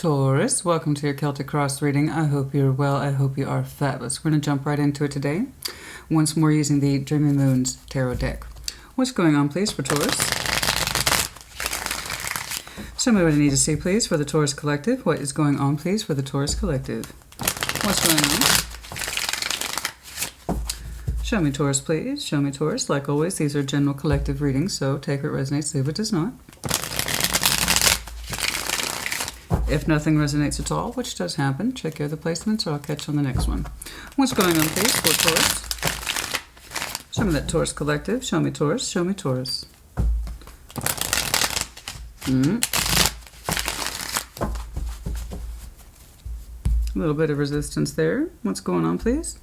Taurus, welcome to your Celtic Cross reading. I hope you're well. I hope you are fabulous. We're going to jump right into it today. Once more using the Dreamy Moons Tarot deck. What's going on, please, for Taurus? Show me what I need to see, please, for the Taurus Collective. What is going on, please, for the Taurus Collective? What's going on? Show me Taurus, please. Show me Taurus. Like always, these are general collective readings, so take what resonates, leave what does not. If nothing resonates at all, which does happen, check your other placements or I'll catch you on the next one. What's going on, please, for Taurus? Show me that Taurus Collective. Show me Taurus. Show me Taurus. A little bit of resistance there. What's going on, please?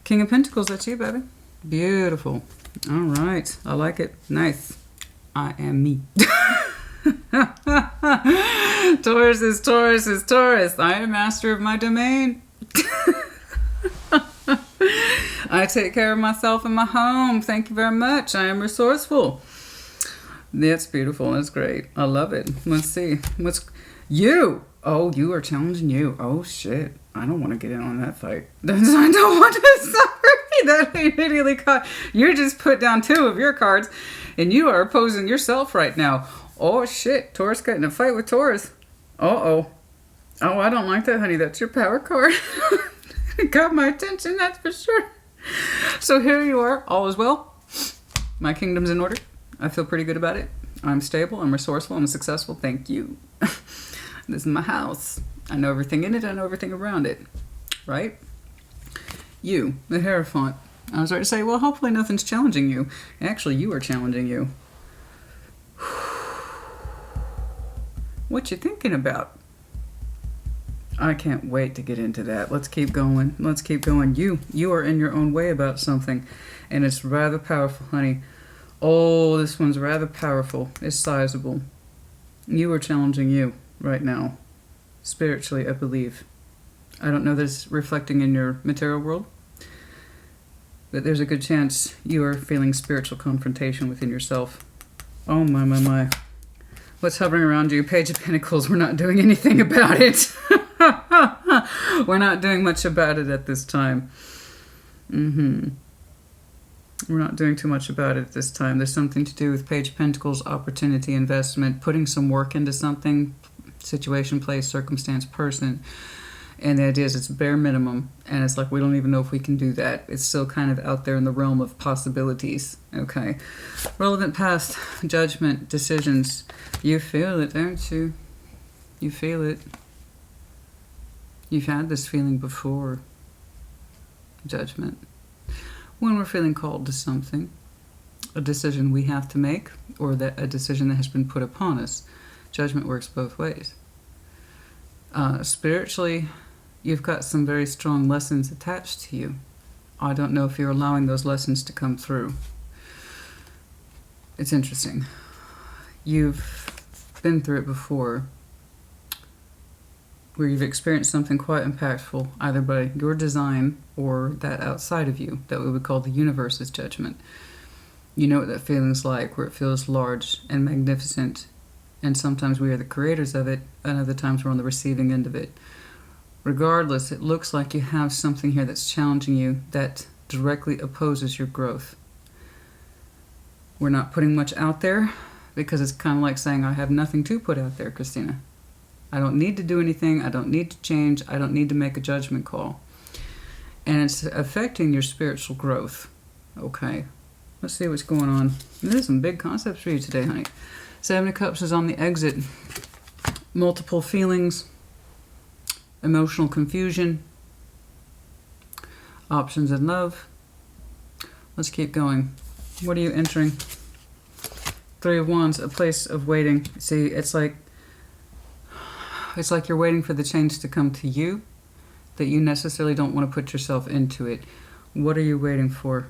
King of Pentacles, that's you, baby. Beautiful. All right. I like it. Nice. I am me. Taurus is Taurus is Taurus. I am master of my domain. I take care of myself and my home. Thank you very much. I am resourceful. That's beautiful. That's great. I love it. Let's see. What's you? Oh, you are challenging you. Oh, shit. I don't want to get in on that fight. I don't want to. Sorry. That immediately caught. You just put down 2 of your cards. And you are opposing yourself right now. Oh, shit. Taurus got in a fight with Taurus. Uh-oh. Oh, I don't like that, honey. That's your power card. It got my attention, that's for sure. So here you are. All is well. My kingdom's in order. I feel pretty good about it. I'm stable. I'm resourceful. I'm successful. Thank you. This is my house. I know everything in it. I know everything around it. Right? You, the Hierophant. I was ready to say, well, hopefully nothing's challenging you. Actually, you are challenging you. What you thinking about? I can't wait to get into that. Let's keep going. Let's keep going. You are in your own way about something, and it's rather powerful, honey. Oh, this one's rather powerful. It's sizable. You are challenging you right now. Spiritually, I believe. I don't know that it's reflecting in your material world. But there's a good chance you are feeling spiritual confrontation within yourself. Oh, my, my, my. What's hovering around you? Page of Pentacles. We're not doing anything about it. We're not doing much about it at this time. We're not doing too much about it at this time. There's something to do with Page of Pentacles, opportunity, investment, putting some work into something, situation, place, circumstance, person. And the idea is it's bare minimum, and it's like we don't even know if we can do that. It's still kind of out there in the realm of possibilities, okay? Relevant past, judgment, decisions. You feel it, don't you? You feel it. You've had this feeling before. Judgment. When we're feeling called to something, a decision we have to make, or that a decision that has been put upon us, judgment works both ways. Spiritually, you've got some very strong lessons attached to you. I don't know if you're allowing those lessons to come through. It's interesting. You've been through it before, where you've experienced something quite impactful, either by your design or that outside of you, that we would call the universe's judgment. You know what that feeling's like, where it feels large and magnificent, and sometimes we are the creators of it, and other times we're on the receiving end of it. Regardless, it looks like you have something here that's challenging you, that directly opposes your growth. We're not putting much out there, because it's kind of like saying, I have nothing to put out there, Christina. I don't need to do anything. I don't need to change. I don't need to make a judgment call. And it's affecting your spiritual growth. Okay, let's see what's going on. There's some big concepts for you today, honey. 7 of Cups is on the exit. Multiple feelings, emotional confusion, options in love. Let's keep going. What are you entering? 3 of Wands, a place of waiting. See, it's like you're waiting for the change to come to you, that you necessarily don't want to put yourself into it. What are you waiting for?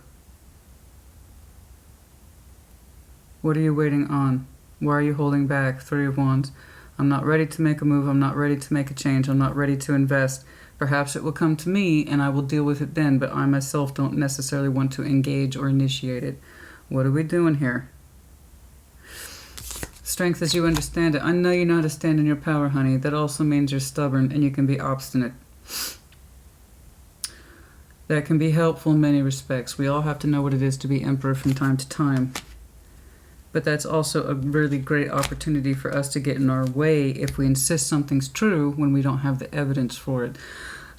What are you waiting on? Why are you holding back? 3 of Wands. I'm not ready to make a move. I'm not ready to make a change. I'm not ready to invest. Perhaps it will come to me and I will deal with it then, but I myself don't necessarily want to engage or initiate it. What are we doing here? Strength as you understand it. I know you know how to stand in your power, honey. That also means you're stubborn and you can be obstinate. That can be helpful in many respects. We all have to know what it is to be emperor from time to time. But that's also a really great opportunity for us to get in our way if we insist something's true when we don't have the evidence for it.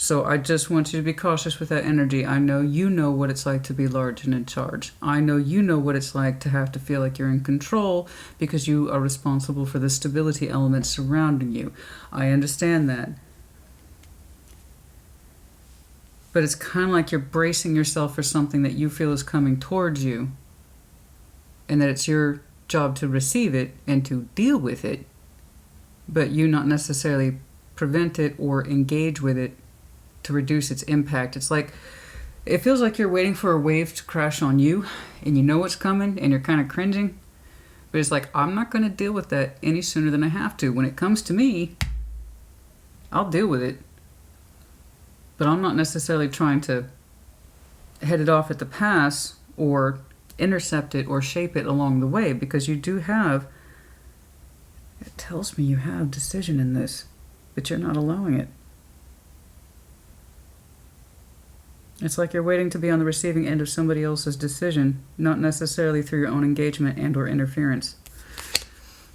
So I just want you to be cautious with that energy. I know you know what it's like to be large and in charge. I know you know what it's like to have to feel like you're in control because you are responsible for the stability elements surrounding you. I understand that. But it's kind of like you're bracing yourself for something that you feel is coming towards you, and that it's your job to receive it and to deal with it, but you not necessarily prevent it or engage with it to reduce its impact. It's like, it feels like you're waiting for a wave to crash on you, and you know what's coming, and you're kind of cringing. But it's like, I'm not going to deal with that any sooner than I have to. When it comes to me, I'll deal with it. But I'm not necessarily trying to head it off at the pass or intercept it or shape it along the way, because you do have, it tells me you have decision in this, but you're not allowing it. It's like you're waiting to be on the receiving end of somebody else's decision, not necessarily through your own engagement and or interference.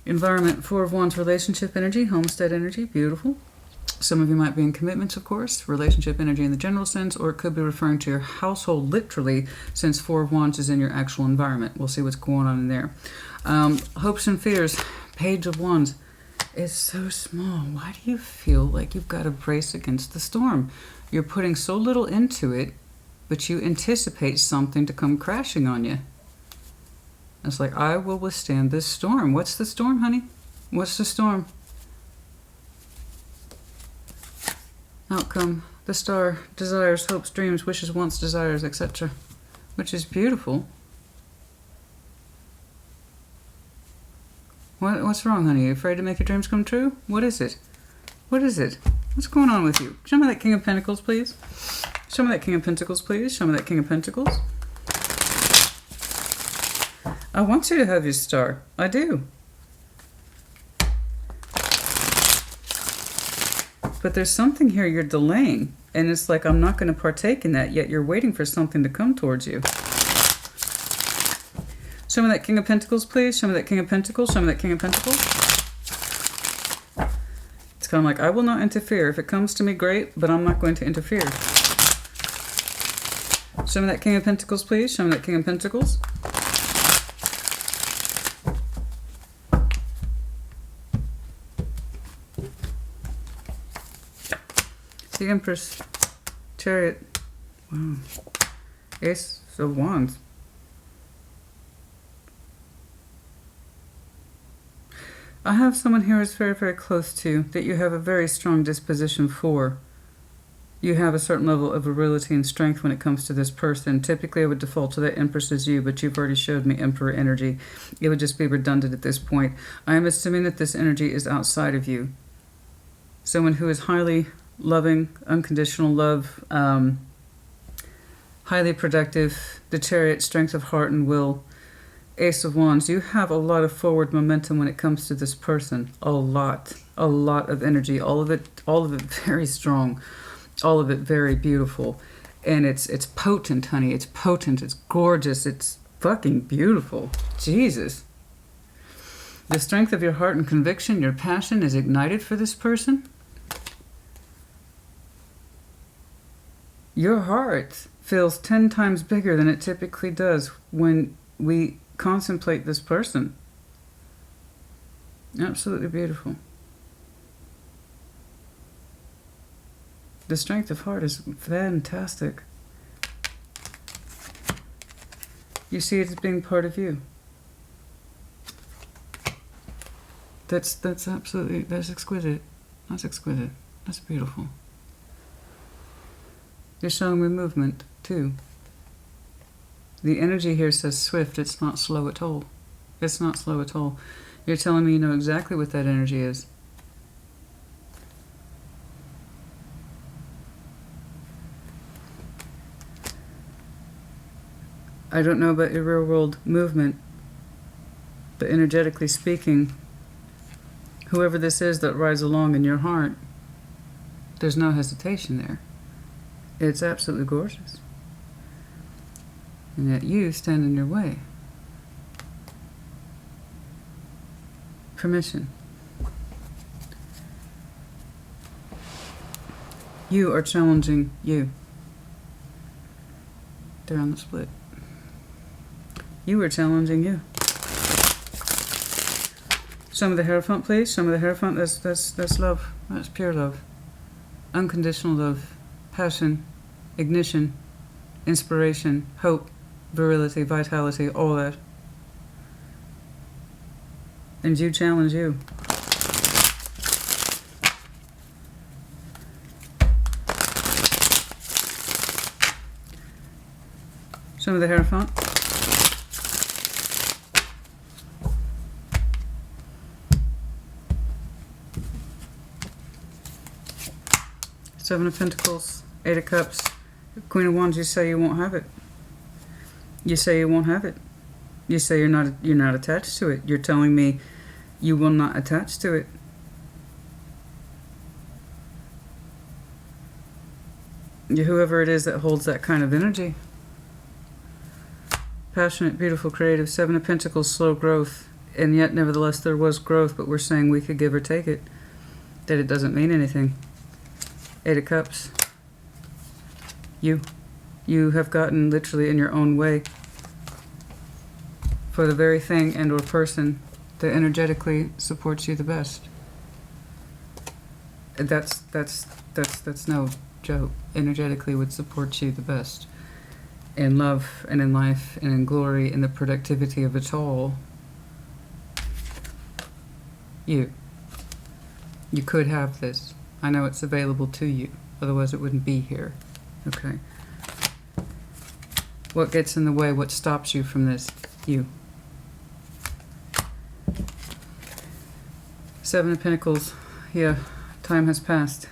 Environment, 4 of Wands, relationship energy, homestead energy, beautiful. Some of you might be in commitments, of course, relationship energy in the general sense, or it could be referring to your household literally, since 4 of Wands is in your actual environment. We'll see what's going on in there. Hopes and fears, Page of Wands. It's so small. Why do you feel like you've got to brace against the storm? You're putting so little into it, but you anticipate something to come crashing on you. It's like, I will withstand this storm. What's the storm, honey? What's the storm? Outcome, the star, desires, hopes, dreams, wishes, wants, desires, etc. Which is beautiful. What's wrong, honey? Are you afraid to make your dreams come true? What is it? What is it? What's going on with you? Show me that King of Pentacles, please. Show me that King of Pentacles, please. Show me that King of Pentacles. I want you to have your star. I do. But there's something here you're delaying. And it's like, I'm not going to partake in that, yet you're waiting for something to come towards you. Show me that King of Pentacles, please. Show me that King of Pentacles. Show me that King of Pentacles. It's kind of like, I will not interfere. If it comes to me, great, but I'm not going to interfere. Show me that King of Pentacles, please. Show me that King of Pentacles. The Empress, Chariot, wow, Ace of Wands. I have someone here who's very, very close to, that you have a very strong disposition for. You have a certain level of virility and strength when it comes to this person. Typically, I would default to that Empress as you, but you've already showed me Emperor energy. It would just be redundant at this point. I am assuming that this energy is outside of you. Someone who is highly loving, unconditional love, highly productive, the Chariot, strength of heart and will, Ace of Wands. You have a lot of forward momentum when it comes to this person. A lot of energy, all of it very strong, all of it very beautiful. And it's potent, honey. It's potent, it's gorgeous, it's fucking beautiful. Jesus. The strength of your heart and conviction, your passion is ignited for this person. Your heart feels 10 times bigger than it typically does when we contemplate this person. Absolutely beautiful. The strength of heart is fantastic. You see it as being part of you. That's absolutely, that's exquisite. That's exquisite. That's beautiful. You're showing me movement, too. The energy here says swift. It's not slow at all. It's not slow at all. You're telling me you know exactly what that energy is. I don't know about your real world movement, but energetically speaking, whoever this is that rides along in your heart, there's no hesitation there. It's absolutely gorgeous. And yet you stand in your way. Permission. You are challenging you. They're on the split. You are challenging you. Some of the Hierophant, please. Some of the Hierophant. That's love. That's pure love. Unconditional love. Passion. Ignition. Inspiration. Hope. Virility. Vitality. All that. And you challenge you. Some of the Hierophant. Seven of Pentacles, Eight of Cups, Queen of Wands. You say you won't have it. You say you won't have it. You say you're not attached to it. You're telling me you will not attach to it. Whoever it is that holds that kind of energy. Passionate, beautiful, creative. Seven of Pentacles, slow growth. And yet, nevertheless, there was growth, but we're saying we could give or take it. That it doesn't mean anything. Eight of Cups. You have gotten literally in your own way for the very thing and or person that energetically supports you the best. That's no joke. Energetically would support you the best. In love and in life and in glory and the productivity of it all. You could have this. I know it's available to you. Otherwise it wouldn't be here. Okay. What gets in the way? What stops you from this? You. Seven of Pentacles. Yeah. Time has passed.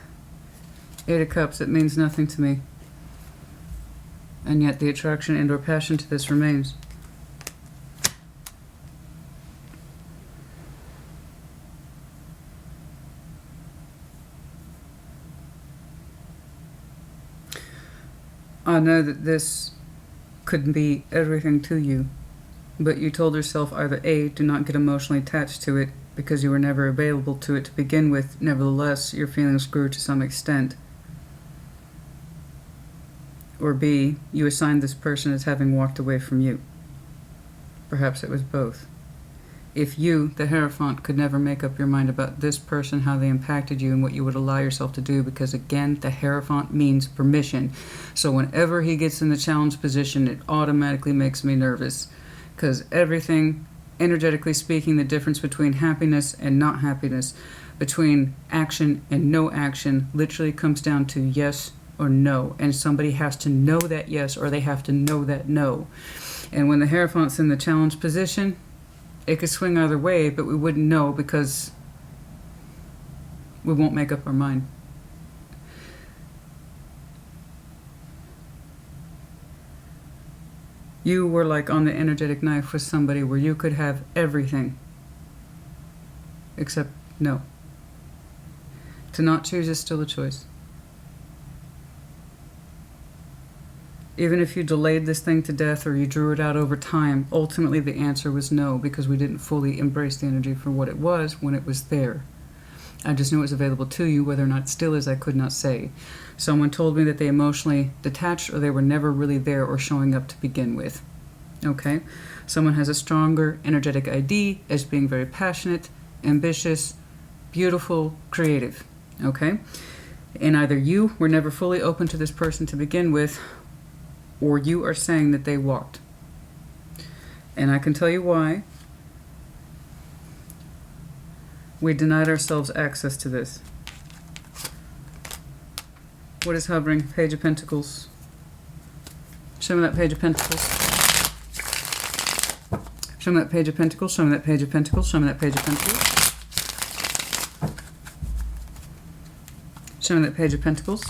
Eight of Cups. It means nothing to me. And yet the attraction and or passion to this remains. I know that this could be everything to you, but you told yourself either A, do not get emotionally attached to it because you were never available to it to begin with. Nevertheless, your feelings grew to some extent. Or B, you assigned this person as having walked away from you. Perhaps it was both. If you, the Hierophant, could never make up your mind about this person, how they impacted you, and what you would allow yourself to do, because again, the Hierophant means permission. So whenever he gets in the challenge position, it automatically makes me nervous. Because everything, energetically speaking, the difference between happiness and not happiness, between action and no action, literally comes down to yes or no. And somebody has to know that yes, or they have to know that no. And when the Hierophant's in the challenge position, it could swing either way, but we wouldn't know because we won't make up our mind. You were like on the energetic knife with somebody where you could have everything. Except no. To not choose is still a choice. Even if you delayed this thing to death or you drew it out over time, ultimately the answer was no, because we didn't fully embrace the energy for what it was when it was there. I just knew it was available to you. Whether or not it still is, I could not say. Someone told me that they emotionally detached or they were never really there or showing up to begin with. Okay? Someone has a stronger energetic ID as being very passionate, ambitious, beautiful, creative. Okay? And either you were never fully open to this person to begin with, or you are saying that they walked. And I can tell you why. We denied ourselves access to this. What is hovering? Page of Pentacles. Show me that Page of Pentacles. Show me that Page of Pentacles. Show me that Page of Pentacles. Show me that Page of Pentacles. Show me that Page of Pentacles.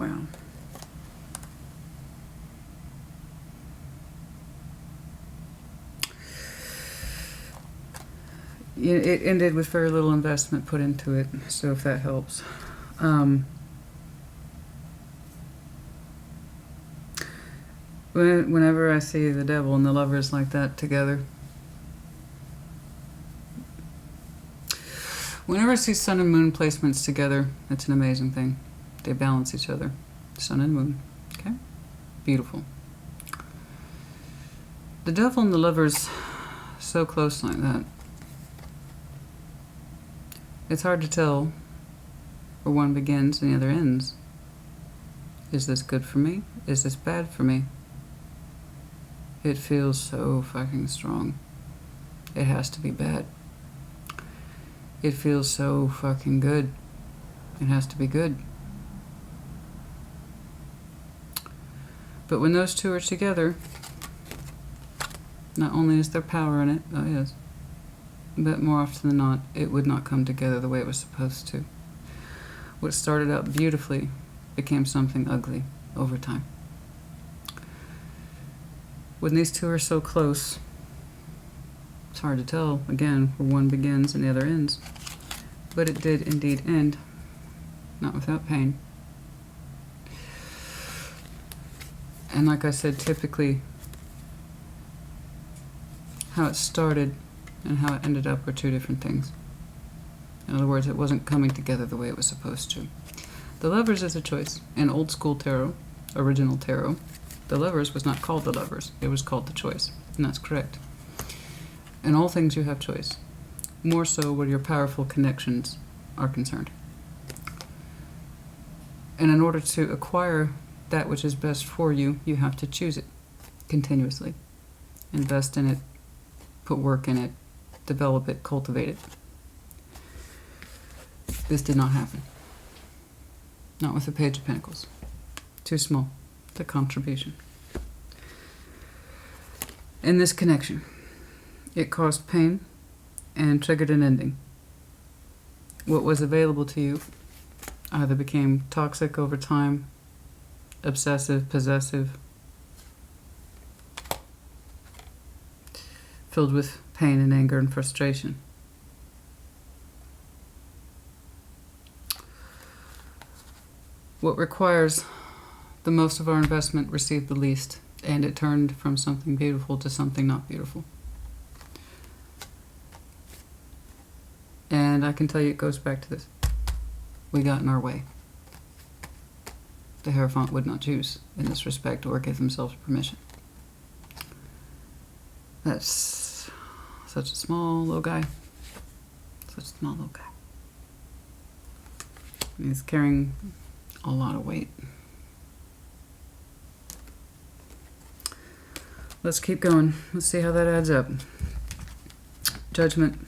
Wow. It ended with very little investment put into it, so if that helps. Whenever I see the devil and the lovers like that together, whenever I see sun and moon placements together, it's an amazing thing. They balance each other. Sun and moon. Okay? Beautiful. The devil and the lovers so close like that. It's hard to tell where one begins and the other ends. Is this good for me? Is this bad for me? It feels so fucking strong. It has to be bad. It feels so fucking good. It has to be good. But when those two are together, not only is there power in it, oh yes, but more often than not, it would not come together the way it was supposed to. What started out beautifully became something ugly over time. When these two are so close, it's hard to tell, again, where one begins and the other ends. But it did indeed end, not without pain. And like I said, typically, how it started and how it ended up were two different things. In other words, it wasn't coming together the way it was supposed to. The Lovers is a choice. In old school tarot, original tarot, the Lovers was not called the Lovers. It was called the Choice. And that's correct. In all things you have choice. More so where your powerful connections are concerned. And in order to acquire that which is best for you, you have to choose it continuously. Invest in it, put work in it, develop it, cultivate it. This did not happen. Not with the Page of Pentacles. Too small. The contribution. In this connection, it caused pain and triggered an ending. What was available to you either became toxic over time, obsessive, possessive, filled with pain and anger and frustration. What requires the most of our investment received the least, and it turned from something beautiful to something not beautiful. And I can tell you it goes back to this. We got in our way. The Hierophant would not choose in this respect or give themselves permission. That's such a small little guy. Such a small little guy. He's carrying a lot of weight. Let's keep going. Let's see how that adds up. Judgment.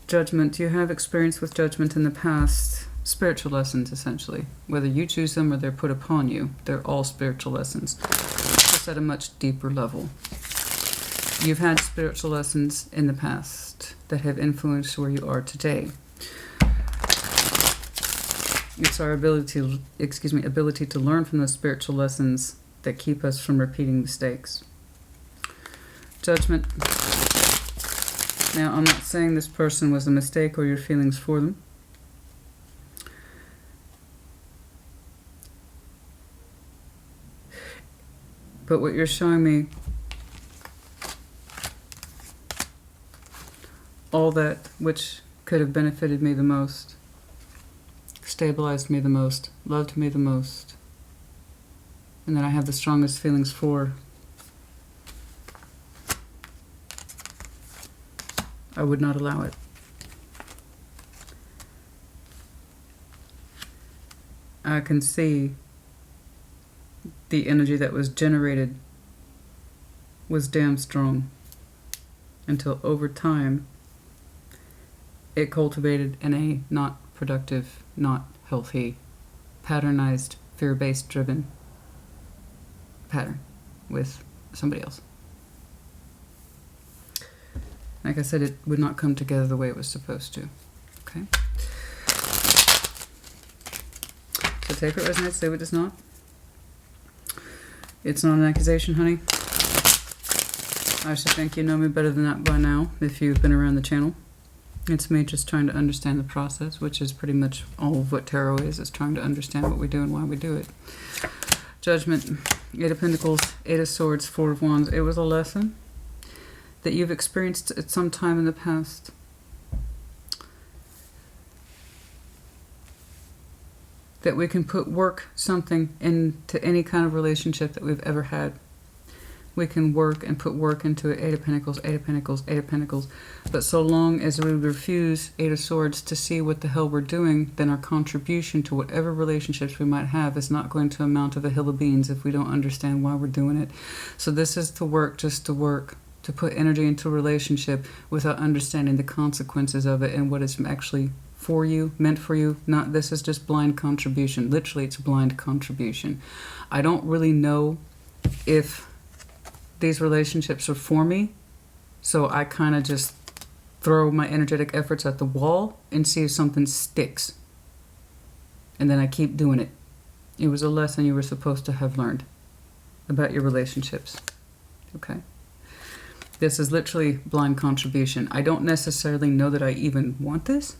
Judgment. You have experience with judgment in the past. Spiritual lessons, essentially. Whether you choose them or they're put upon you, they're all spiritual lessons. Just at a much deeper level. You've had spiritual lessons in the past that have influenced where you are today. It's our ability to learn from those spiritual lessons that keep us from repeating mistakes. Judgment. Now, I'm not saying this person was a mistake or your feelings for them. But what you're showing me, all that which could have benefited me the most, stabilized me the most, loved me the most, and that I have the strongest feelings for, I would not allow it. I can see the energy that was generated was damn strong until over time it cultivated in a not productive, not healthy, patternized, fear-based driven pattern with somebody else. Like I said, it would not come together the way it was supposed to. Okay? So take what resonates, say what does not. It's not an accusation, honey. I should think you know me better than that by now if you've been around the channel. It's me just trying to understand the process, which is pretty much all of what tarot is trying to understand what we do and why we do it. Judgment, 8 of Pentacles, 8 of Swords, 4 of Wands. It was a lesson that you've experienced at some time in the past. That we can put something into any kind of relationship that we've ever had. We can work and put work into it. 8 of Pentacles, 8 of Pentacles, 8 of Pentacles. But so long as we refuse, 8 of Swords, to see what the hell we're doing, then our contribution to whatever relationships we might have is not going to amount to a hill of beans if we don't understand why we're doing it. So this is to work just to work, to put energy into a relationship without understanding the consequences of it and what it's actually for you, meant for you. Not this is just blind contribution. Literally, it's blind contribution. I don't really know if these relationships are for me, so I kind of just throw my energetic efforts at the wall and see if something sticks. And then I keep doing it. It was a lesson you were supposed to have learned about your relationships. Okay? This is literally blind contribution. I don't necessarily know that I even want this.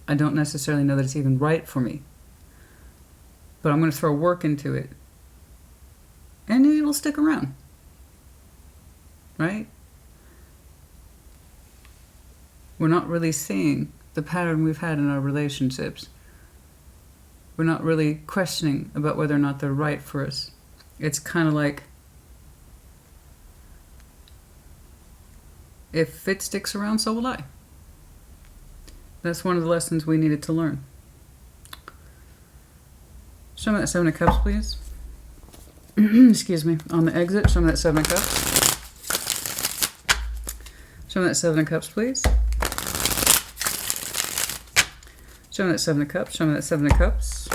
I don't necessarily know that it's even right for me. But I'm going to throw work into it. And it'll stick around. Right? We're not really seeing the pattern we've had in our relationships. We're not really questioning about whether or not they're right for us. It's kind of like, if it sticks around, so will I. That's one of the lessons we needed to learn. Show me that 7 of Cups, please. Excuse me. On the exit, show me that 7 of Cups. Show me that 7 of Cups, please. Show me that 7 of Cups. Show me that 7 of Cups.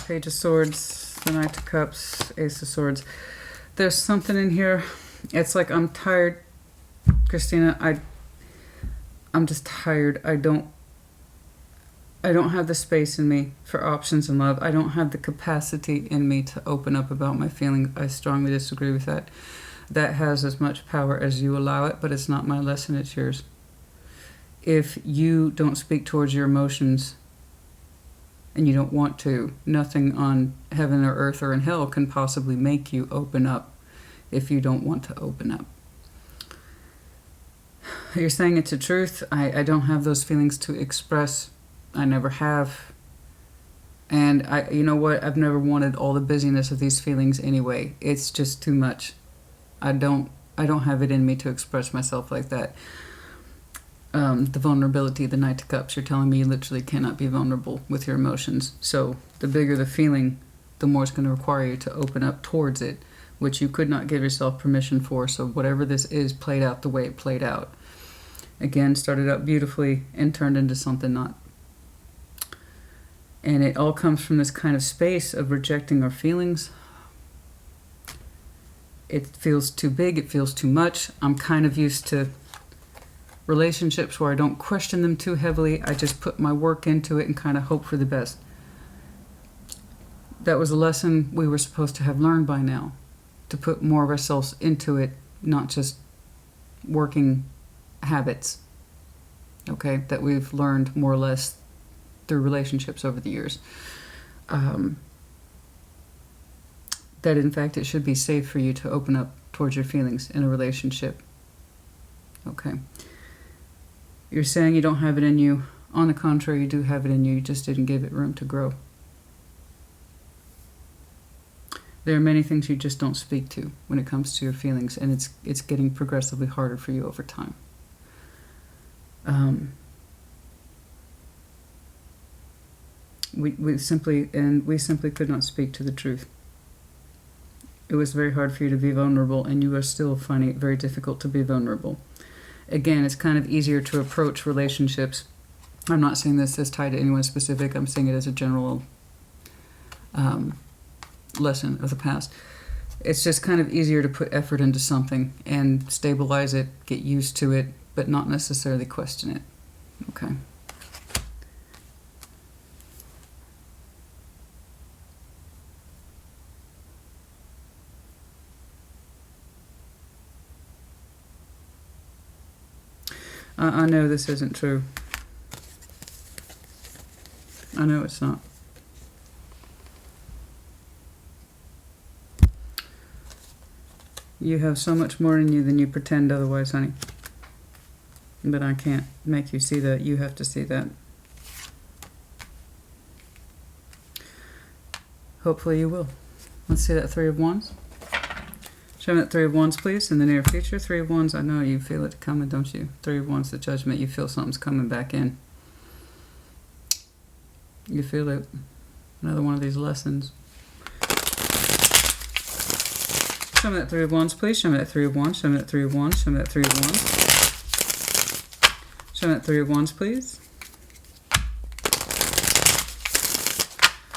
Page of Swords, the Knight of Cups, Ace of Swords. There's something in here. It's like I'm tired, Christina. I'm just tired. I don't have the space in me for options in love. I don't have the capacity in me to open up about my feelings. I strongly disagree with that. That has as much power as you allow it, but it's not my lesson, it's yours. If you don't speak towards your emotions and you don't want to, nothing on heaven or earth or in hell can possibly make you open up if you don't want to open up. You're saying it's a truth. I don't have those feelings to express. I never have. And you know what? I've never wanted all the busyness of these feelings anyway. It's just too much. I don't have it in me to express myself like that. The vulnerability, the Knight of Cups, you're telling me you literally cannot be vulnerable with your emotions. So the bigger the feeling, the more it's going to require you to open up towards it, which you could not give yourself permission for. So whatever this is played out the way it played out. Again, started out beautifully and turned into something not. And it all comes from this kind of space of rejecting our feelings. It feels too big. It feels too much. I'm kind of used to relationships where I don't question them too heavily. I just put my work into it and kind of hope for the best. That was a lesson we were supposed to have learned by now. To put more of ourselves into it, not just working habits. Okay, that we've learned more or less through relationships over the years. That in fact it should be safe for you to open up towards your feelings in a relationship. Okay. You're saying you don't have it in you. On the contrary, you do have it in you. You just didn't give it room to grow. There are many things you just don't speak to when it comes to your feelings, and it's getting progressively harder for you over time. We simply could not speak to the truth. It was very hard for you to be vulnerable, and you are still finding it very difficult to be vulnerable. Again, it's kind of easier to approach relationships. I'm not saying this is tied to anyone specific. I'm saying it as a general lesson of the past. It's just kind of easier to put effort into something and stabilize it, get used to it, but not necessarily question it. Okay. I know this isn't true. I know it's not. You have so much more in you than you pretend otherwise, honey. But I can't make you see that. You have to see that. Hopefully you will. Let's see that Three of Wands. Show me that Three of Wands, please, in the near future. Three of Wands, I know you feel it coming, don't you? Three of Wands, the Judgment. You feel something's coming back in. You feel it. Another one of these lessons. Show me that Three of Wands, please. Show me that Three of Wands. Show me that Three of Wands. Show me that Three of Wands. Show me that Three of Wands, please.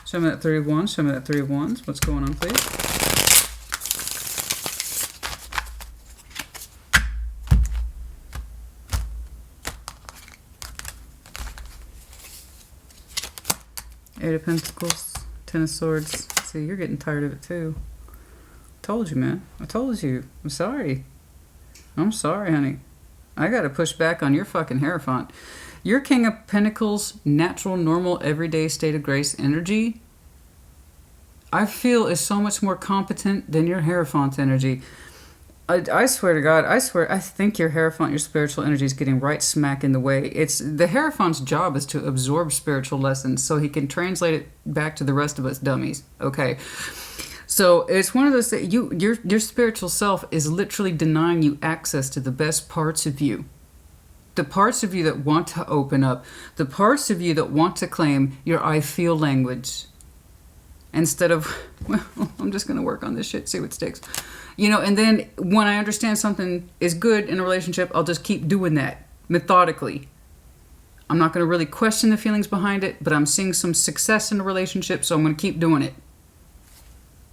Show me that Three of Wands. Show me that Three of Wands. What's going on, please? Eight of Pentacles, Ten of Swords. See, you're getting tired of it too. Told you, man. I told you. I'm sorry. I'm sorry, honey. I gotta push back on your fucking Hierophant. Your King of Pentacles, natural, normal, everyday state of grace energy, I feel is so much more competent than your Hierophant energy. I swear to God, I think your Hierophant, your spiritual energy is getting right smack in the way. It's the Hierophant's job is to absorb spiritual lessons so he can translate it back to the rest of us dummies. Okay. So it's one of those that your spiritual self is literally denying you access to the best parts of you. The parts of you that want to open up. The parts of you that want to claim your I feel language. Instead of, well, I'm just going to work on this shit, see what sticks. You know, and then when I understand something is good in a relationship, I'll just keep doing that methodically. I'm not going to really question the feelings behind it, but I'm seeing some success in the relationship, so I'm going to keep doing it.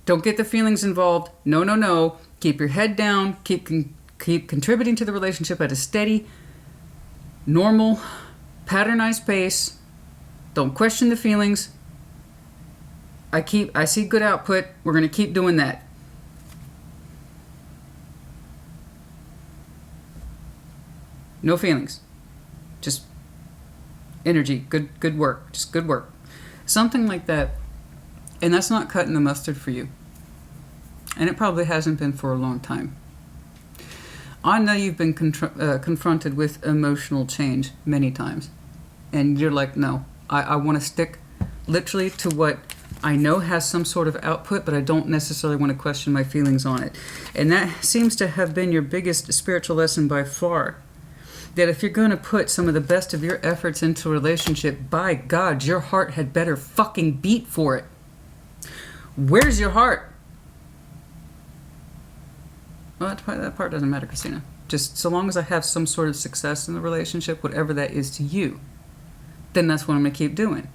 Don't get the feelings involved. No, no, no. Keep your head down. Keep contributing to the relationship at a steady, normal, patternized pace. Don't question the feelings. I see good output. We're going to keep doing that. No feelings. Just energy. Good work. Just good work. Something like that. And that's not cutting the mustard for you. And it probably hasn't been for a long time. I know you've been confronted with emotional change many times. And you're like, no, I want to stick literally to what I know has some sort of output, but I don't necessarily want to question my feelings on it. And that seems to have been your biggest spiritual lesson by far. That if you're going to put some of the best of your efforts into a relationship, by God, your heart had better fucking beat for it. Where's your heart? Well, that part doesn't matter, Christina. Just so long as I have some sort of success in the relationship, whatever that is to you, then that's what I'm going to keep doing.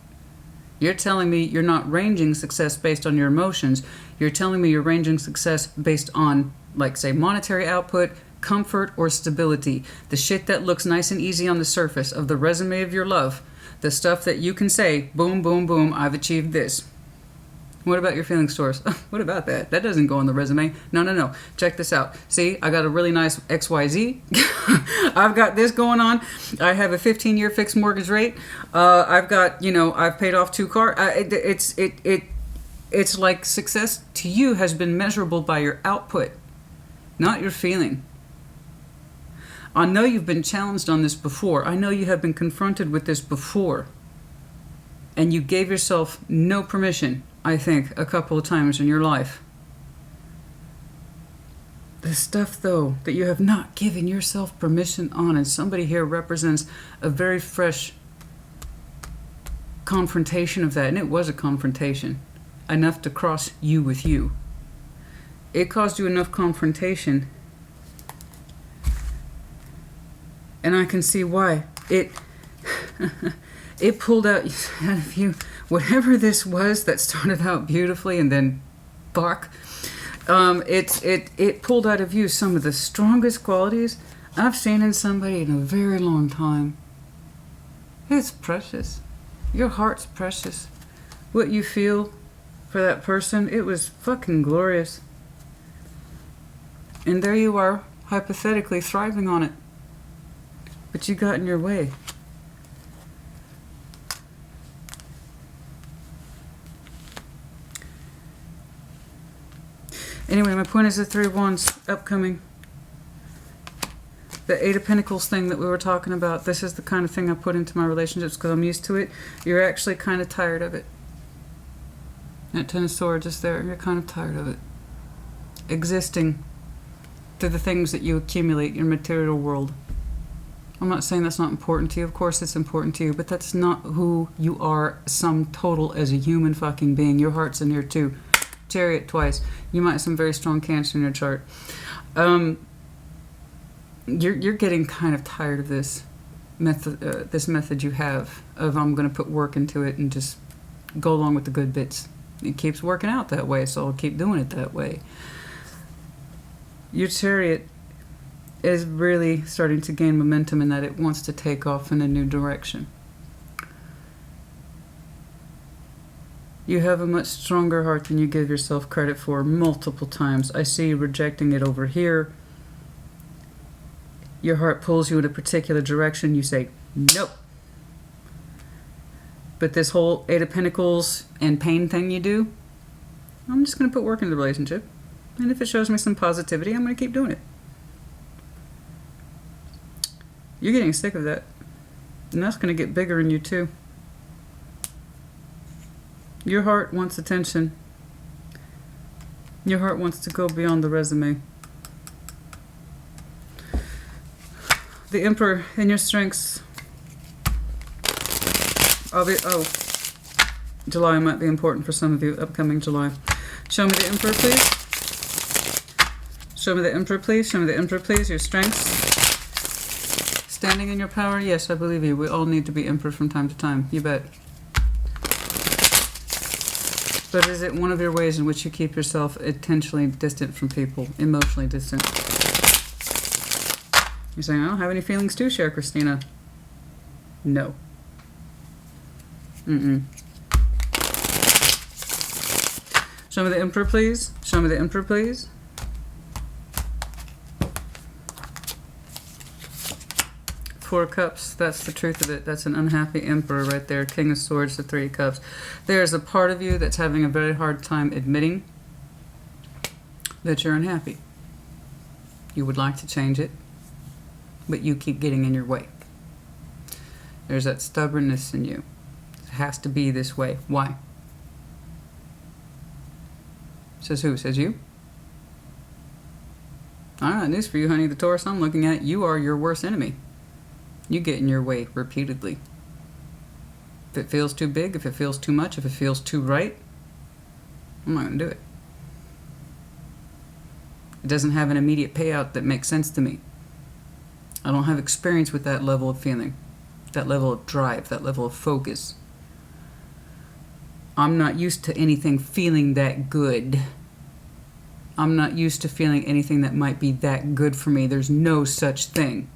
You're telling me you're not ranging success based on your emotions. You're telling me you're ranging success based on, like, say, monetary output, comfort, or stability. The shit that looks nice and easy on the surface of the resume of your love. The stuff that you can say, boom, boom, boom, I've achieved this. What about your feelings, Taurus? What about that? That doesn't go on the resume. No, no, no. Check this out. See, I got a really nice XYZ. I've got this going on. I have a 15-year fixed mortgage rate. I've got, I've paid off 2 cars. It's like success to you has been measurable by your output, not your feeling. I know you've been challenged on this before. I know you have been confronted with this before. And you gave yourself no permission, I think, a couple of times in your life. The stuff, though, that you have not given yourself permission on, and somebody here represents a very fresh confrontation of that, and it was a confrontation, enough to cross you with you. It caused you enough confrontation, and I can see why. It pulled out of you whatever this was that started out beautifully and then bark. It pulled out of you some of the strongest qualities I've seen in somebody in a very long time. It's precious. Your heart's precious. What you feel for that person, it was fucking glorious. And there you are, hypothetically thriving on it. But you got in your way. Anyway, my point is the Three of Wands upcoming. The Eight of Pentacles thing that we were talking about, this is the kind of thing I put into my relationships because I'm used to it. You're actually kind of tired of it. That Ten of Swords is there. You're kind of tired of it. Existing through the things that you accumulate in your material world. I'm not saying that's not important to you. Of course it's important to you, but that's not who you are sum total as a human fucking being. Your heart's in here too. Chariot twice. You might have some very strong Cancer in your chart. You're getting kind of tired of this method you have of I'm going to put work into it and just go along with the good bits. It keeps working out that way, so I'll keep doing it that way. Your Chariot is really starting to gain momentum in that it wants to take off in a new direction. You have a much stronger heart than you give yourself credit for multiple times. I see you rejecting it over here. Your heart pulls you in a particular direction. You say, nope. But this whole Eight of Pentacles and pain thing you do, I'm just going to put work in the relationship. And if it shows me some positivity, I'm going to keep doing it. You're getting sick of that. And that's going to get bigger in you too. Your heart wants attention. Your heart wants to go beyond the resume. The Emperor in your strengths. July might be important for some of you. Upcoming July. Show me the Emperor, please. Show me the Emperor, please. Show me the Emperor, please. Your strengths. Standing in your power. Yes, I believe you. We all need to be Emperor from time to time. You bet. But is it one of your ways in which you keep yourself intentionally distant from people, emotionally distant? You're saying, I don't have any feelings to share, Christina. No. Show me the Emperor, please. Show me the Emperor, please. Four of Cups, that's the truth of it. That's an unhappy Emperor right there. King of Swords, the Three of Cups. There's a part of you that's having a very hard time admitting that you're unhappy. You would like to change it, but you keep getting in your way. There's that stubbornness in you. It has to be this way. Why? Says who? Says you? I got news for you, honey. The Taurus I'm looking at, you are your worst enemy. You get in your way repeatedly. If it feels too big, if it feels too much, if it feels too right, I'm not going to do it. It doesn't have an immediate payout that makes sense to me. I don't have experience with that level of feeling, that level of drive, that level of focus. I'm not used to anything feeling that good. I'm not used to feeling anything that might be that good for me. There's no such thing.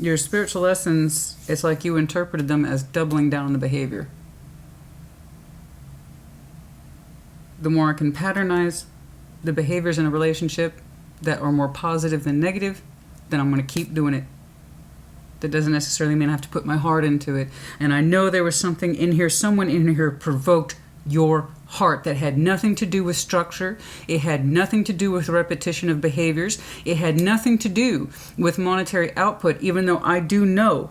Your spiritual lessons, it's like you interpreted them as doubling down on the behavior. The more I can patternize the behaviors in a relationship that are more positive than negative, then I'm going to keep doing it. That doesn't necessarily mean I have to put my heart into it. And I know there was something in here, someone in here provoked your heart that had nothing to do with structure. It had nothing to do with repetition of behaviors. It had nothing to do with monetary output, even though I do know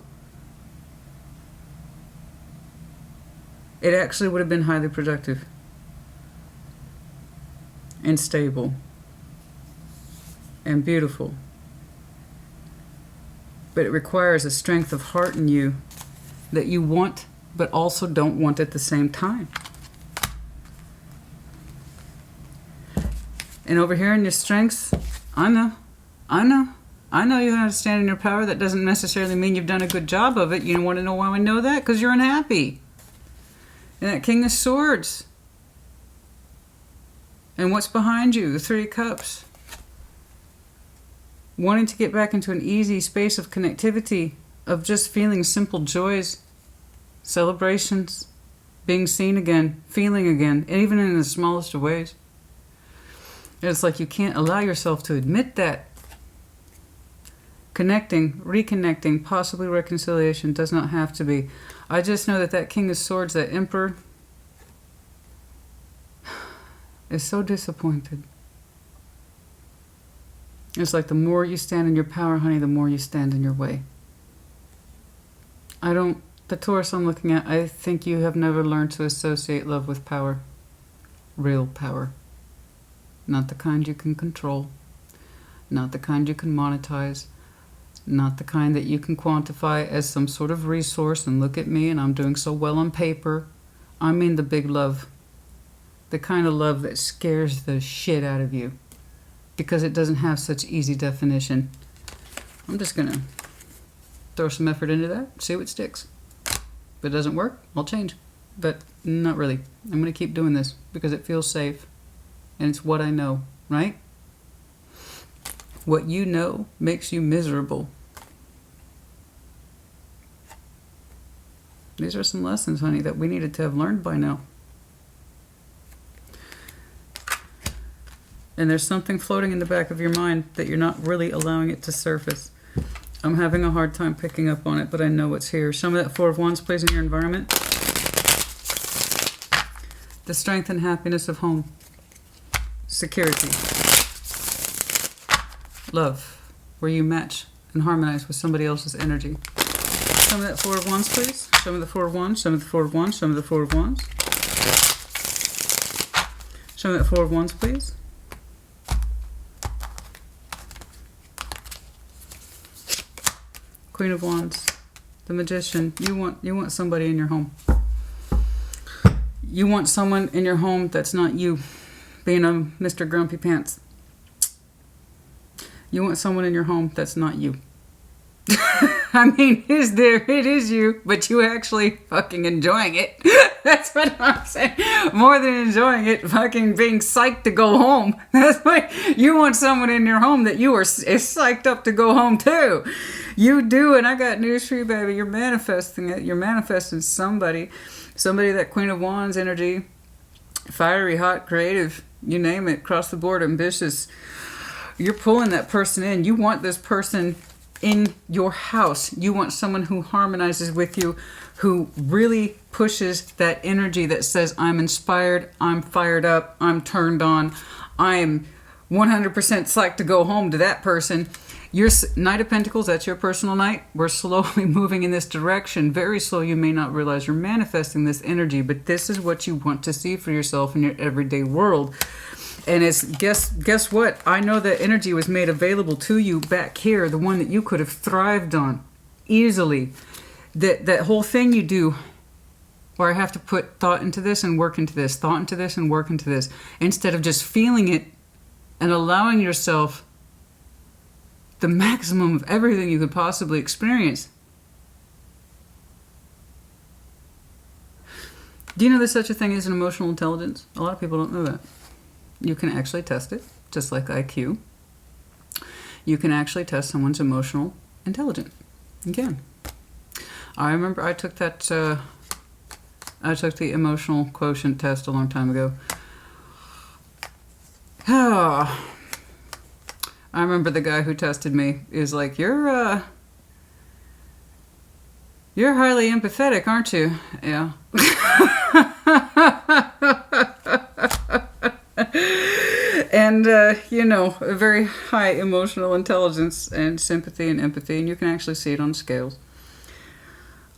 it actually would have been highly productive and stable and beautiful. But it requires a strength of heart in you that you want but also don't want at the same time. And over here in your strengths, I know. I know you have to stand in your power. That doesn't necessarily mean you've done a good job of it. You want to know why I know that? Because you're unhappy. And that King of Swords. And what's behind you? The Three of Cups. Wanting to get back into an easy space of connectivity, of just feeling simple joys, celebrations, being seen again, feeling again, and even in the smallest of ways. It's like you can't allow yourself to admit that. Connecting, reconnecting, possibly reconciliation does not have to be. I just know that that King of Swords, that Emperor, is so disappointed. It's like the more you stand in your power, honey, the more you stand in your way. The Taurus I'm looking at, I think you have never learned to associate love with power. Real power. Not the kind you can control. Not the kind you can monetize. Not the kind that you can quantify as some sort of resource and look at me and I'm doing so well on paper. I mean the big love. The kind of love that scares the shit out of you. Because it doesn't have such easy definition. I'm just going to throw some effort into that, see what sticks. If it doesn't work, I'll change. But not really. I'm going to keep doing this because it feels safe. And it's what I know, right? What you know makes you miserable. These are some lessons, honey, that we needed to have learned by now. And there's something floating in the back of your mind that you're not really allowing it to surface. I'm having a hard time picking up on it, but I know it's here. Some of that Four of Wands plays in your environment. The strength and happiness of home. Security. Love, where you match and harmonize with somebody else's energy. Some of that Four of Wands, please. Some of the Four of Wands, some of the Four of Wands, some of the Four of Wands. Some of that Four of Wands, please. Queen of Wands, the Magician. You want somebody in your home. You want someone in your home that's not you, being a Mr. Grumpy Pants. You want someone in your home that's not you. I mean, it is you, but you actually fucking enjoying it. That's what I'm saying. More than enjoying it, fucking being psyched to go home. That's why you want someone in your home that you are psyched up to go home too. You do, and I got news for you, baby. You're manifesting it. You're manifesting somebody that Queen of Wands energy, fiery, hot, creative, you name it, across the board, ambitious. You're pulling that person in. You want this person in your house. You want someone who harmonizes with you, who really pushes that energy that says, I'm inspired, I'm fired up, I'm turned on, I'm 100% psyched to go home to that person. Your Knight of Pentacles, that's your personal knight. We're slowly moving in this direction. Very slow, you may not realize you're manifesting this energy, but this is what you want to see for yourself in your everyday world. And it's, guess what? I know that energy was made available to you back here, the one that you could have thrived on easily. That whole thing you do where I have to put thought into this and work into this, thought into this and work into this, instead of just feeling it and allowing yourself the maximum of everything you could possibly experience. Do you know there's such a thing as an emotional intelligence? A lot of people don't know that. You can actually test it, just like IQ. You can actually test someone's emotional intelligence. You can. I remember I took that, I took the emotional quotient test a long time ago. I remember the guy who tested me is like, you're highly empathetic, aren't you? Yeah. And, you know, a very high emotional intelligence and sympathy and empathy, and you can actually see it on scales.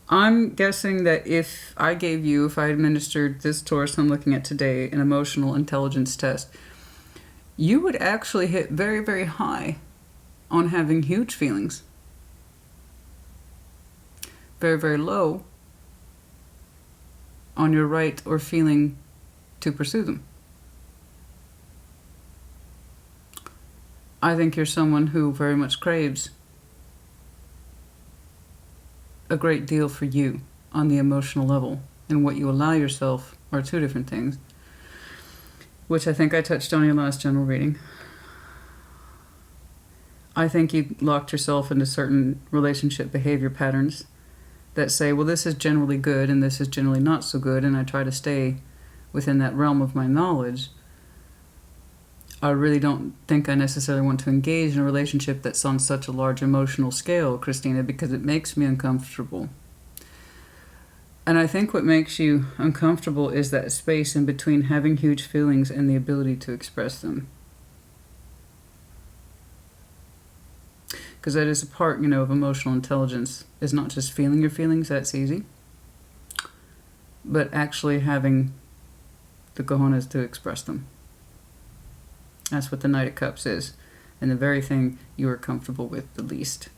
I'm guessing that if I administered this Taurus I'm looking at today, an emotional intelligence test, you would actually hit very, very high on having huge feelings. Very, very low on your right or feeling to pursue them. I think you're someone who very much craves a great deal for you on the emotional level, and what you allow yourself are two different things, which I think I touched on in your last general reading. I think you locked yourself into certain relationship behavior patterns that say, well, this is generally good and this is generally not so good, and I try to stay within that realm of my knowledge. I really don't think I necessarily want to engage in a relationship that's on such a large emotional scale, Christina, because it makes me uncomfortable. And I think what makes you uncomfortable is that space in between having huge feelings and the ability to express them. Because that is a part, of emotional intelligence, is not just feeling your feelings, that's easy, but actually having the cojones to express them. That's what the Knight of Cups is, and the very thing you are comfortable with the least.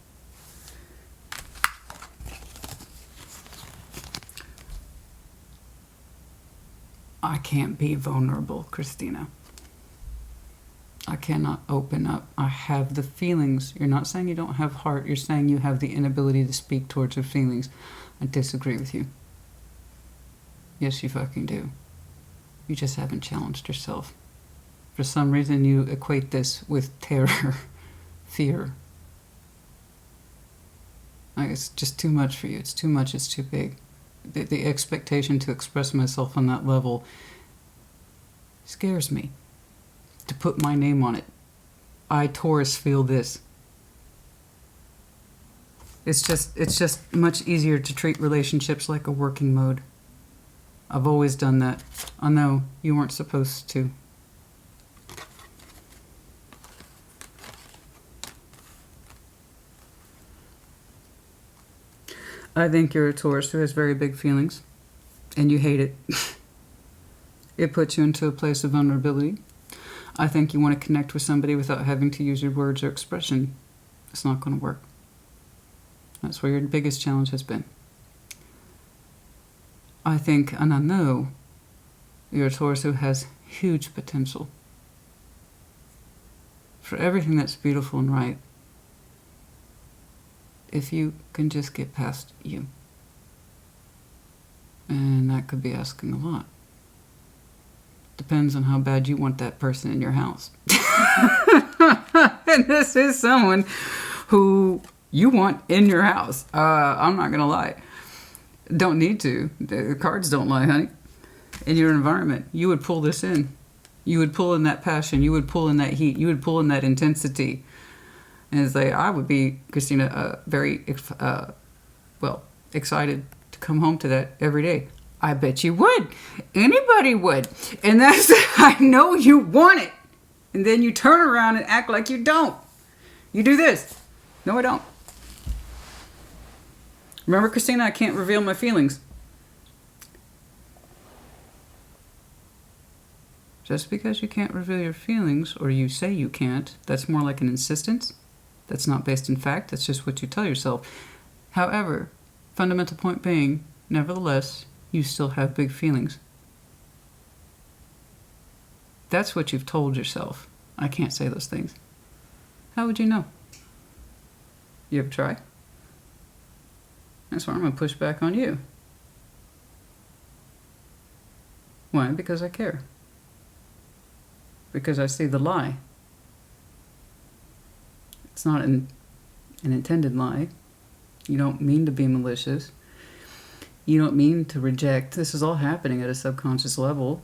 I can't be vulnerable, Christina. I cannot open up. I have the feelings. You're not saying you don't have heart. You're saying you have the inability to speak towards your feelings. I disagree with you. Yes, you fucking do. You just haven't challenged yourself. For some reason, you equate this with terror, fear. Like, it's just too much for you. It's too much. It's too big. The expectation to express myself on that level scares me. To put my name on it. I, Taurus, feel this. It's just much easier to treat relationships like a working mode. I've always done that. I know you weren't supposed to. I think you're a Taurus who has very big feelings, and you hate it. It puts you into a place of vulnerability. I think you want to connect with somebody without having to use your words or expression. It's not going to work. That's where your biggest challenge has been. I think, and I know, you're a Taurus who has huge potential for everything that's beautiful and right, if you can just get past you. And that could be asking a lot. Depends on how bad you want that person in your house. And this is someone who you want in your house. I'm not going to lie. Don't need to. The cards don't lie, honey. In your environment, you would pull this in. You would pull in that passion. You would pull in that heat. You would pull in that intensity. And it's like, I would be, Christina, very, excited to come home to that every day. I bet you would. Anybody would. And that's, I know you want it. And then you turn around and act like you don't. You do this. No, I don't. Remember, Christina, I can't reveal my feelings. Just because you can't reveal your feelings, or you say you can't, that's more like an insistence. That's not based in fact. That's just what you tell yourself. However, fundamental point being, nevertheless, you still have big feelings. That's what you've told yourself. I can't say those things. How would you know? You ever try? That's why I'm going to push back on you. Why? Because I care. Because I see the lie. It's not an intended lie. You don't mean to be malicious. You don't mean to reject. This is all happening at a subconscious level.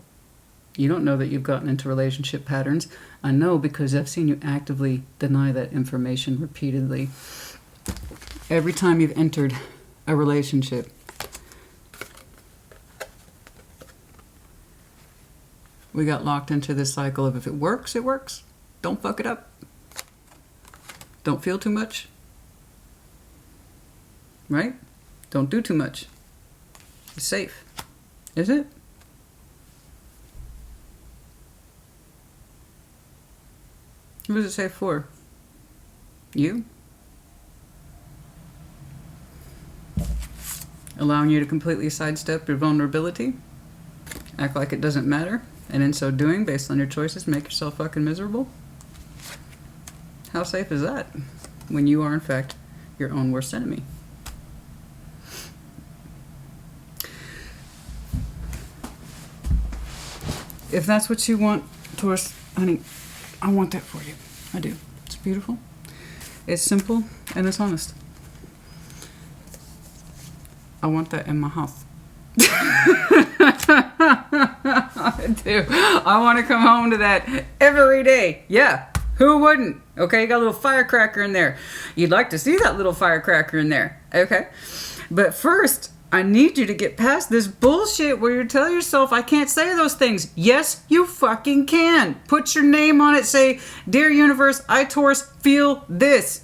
You don't know that you've gotten into relationship patterns. I know because I've seen you actively deny that information repeatedly. Every time you've entered a relationship, we got locked into this cycle of if it works, it works. Don't fuck it up. Don't feel too much. Right? Don't do too much. It's safe. Is it? Who is it safe for? You? Allowing you to completely sidestep your vulnerability? Act like it doesn't matter? And in so doing, based on your choices, make yourself fucking miserable? How safe is that? When you are, in fact, your own worst enemy. If that's what you want, Taurus, honey, I want that for you. I do. It's beautiful. It's simple and it's honest. I want that in my house. I do. I want to come home to that every day. Yeah. Who wouldn't? Okay, you got a little firecracker in there. You'd like to see that little firecracker in there. Okay. But first, I need you to get past this bullshit where you tell yourself, I can't say those things. Yes, you fucking can. Put your name on it. Say, dear universe, I, Taurus, feel this.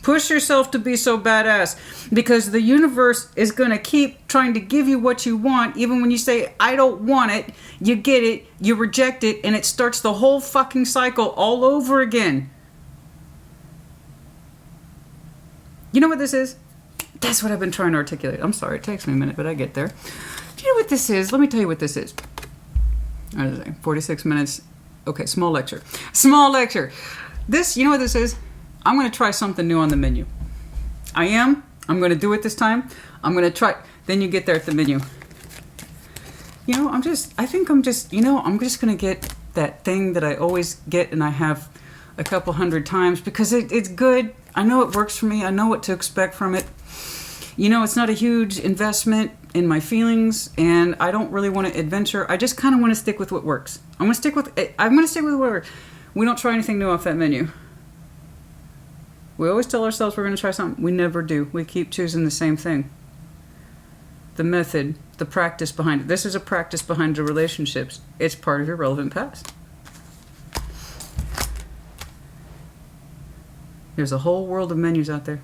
Push yourself to be so badass, because the universe is going to keep trying to give you what you want. Even when you say, I don't want it, you get it, you reject it, and it starts the whole fucking cycle all over again. You know what this is? That's what I've been trying to articulate. I'm sorry, it takes me a minute, but I get there. Do you know what this is? Let me tell you what this is. I was saying, 46 minutes. Okay, small lecture. Small lecture. This, you know what this is? I'm going to try something new on the menu. I'm going to do it this time. I'm going to try. Then you get there at the menu. You know, I'm just going to get that thing that I always get and I have a couple hundred times because it's good. I know it works for me. I know what to expect from it. You know, it's not a huge investment in my feelings and I don't really want to adventure. I just kind of want to stick with what works. I'm going to stick with what works. We don't try anything new off that menu. We always tell ourselves we're going to try something. We never do. We keep choosing the same thing. The method, the practice behind it. This is a practice behind the relationships. It's part of your relevant past. There's a whole world of menus out there.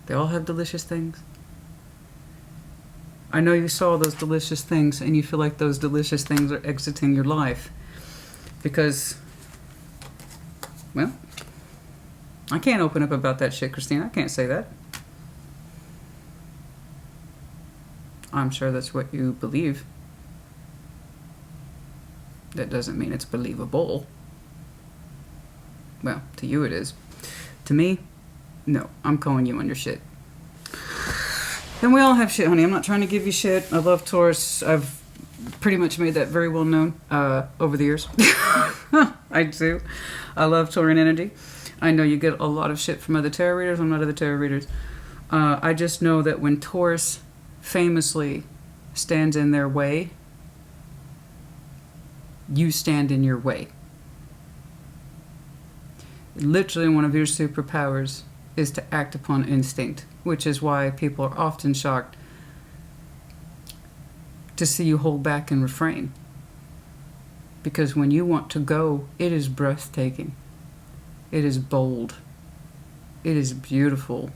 They all have delicious things. I know you saw those delicious things and you feel like those delicious things are exiting your life. Because, well, I can't open up about that shit, Christina. I can't say that. I'm sure that's what you believe. That doesn't mean it's believable. Well, to you it is. To me, no. I'm calling you on your shit. And we all have shit, honey. I'm not trying to give you shit. I love Taurus. I've pretty much made that very well known over the years. I do. I love Taurean energy. I know you get a lot of shit from other tarot readers. I'm not other tarot readers. I just know that when Taurus famously stands in their way, you stand in your way. Literally one of your superpowers is to act upon instinct, which is why people are often shocked to see you hold back and refrain. Because when you want to go, it is breathtaking. It is bold. It is beautiful.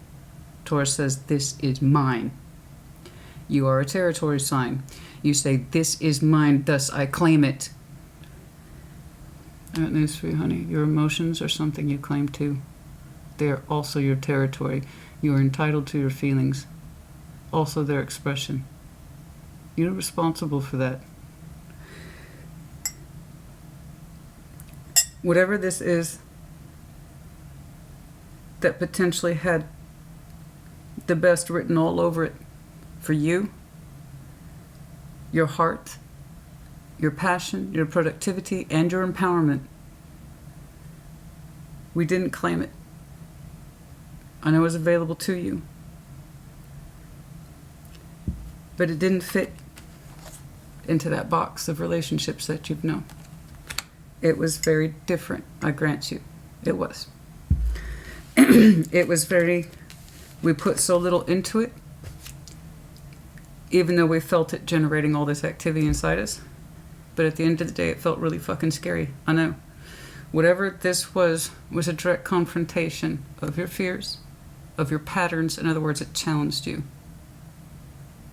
Taurus says, this is mine. You are a territory sign. You say, this is mine, thus I claim it. I got news for you, honey. Your emotions are something you claim too. They are also your territory. You are entitled to your feelings. Also their expression. You're responsible for that. Whatever this is that potentially had the best written all over it for you, your heart, your passion, your productivity, and your empowerment. We didn't claim it. I know it was available to you, but it didn't fit into that box of relationships that you've known. It was very different, I grant you. It was. It was very, we put so little into it, even though we felt it generating all this activity inside us. But at the end of the day, it felt really fucking scary. I know. Whatever this was a direct confrontation of your fears, of your patterns. In other words, it challenged you.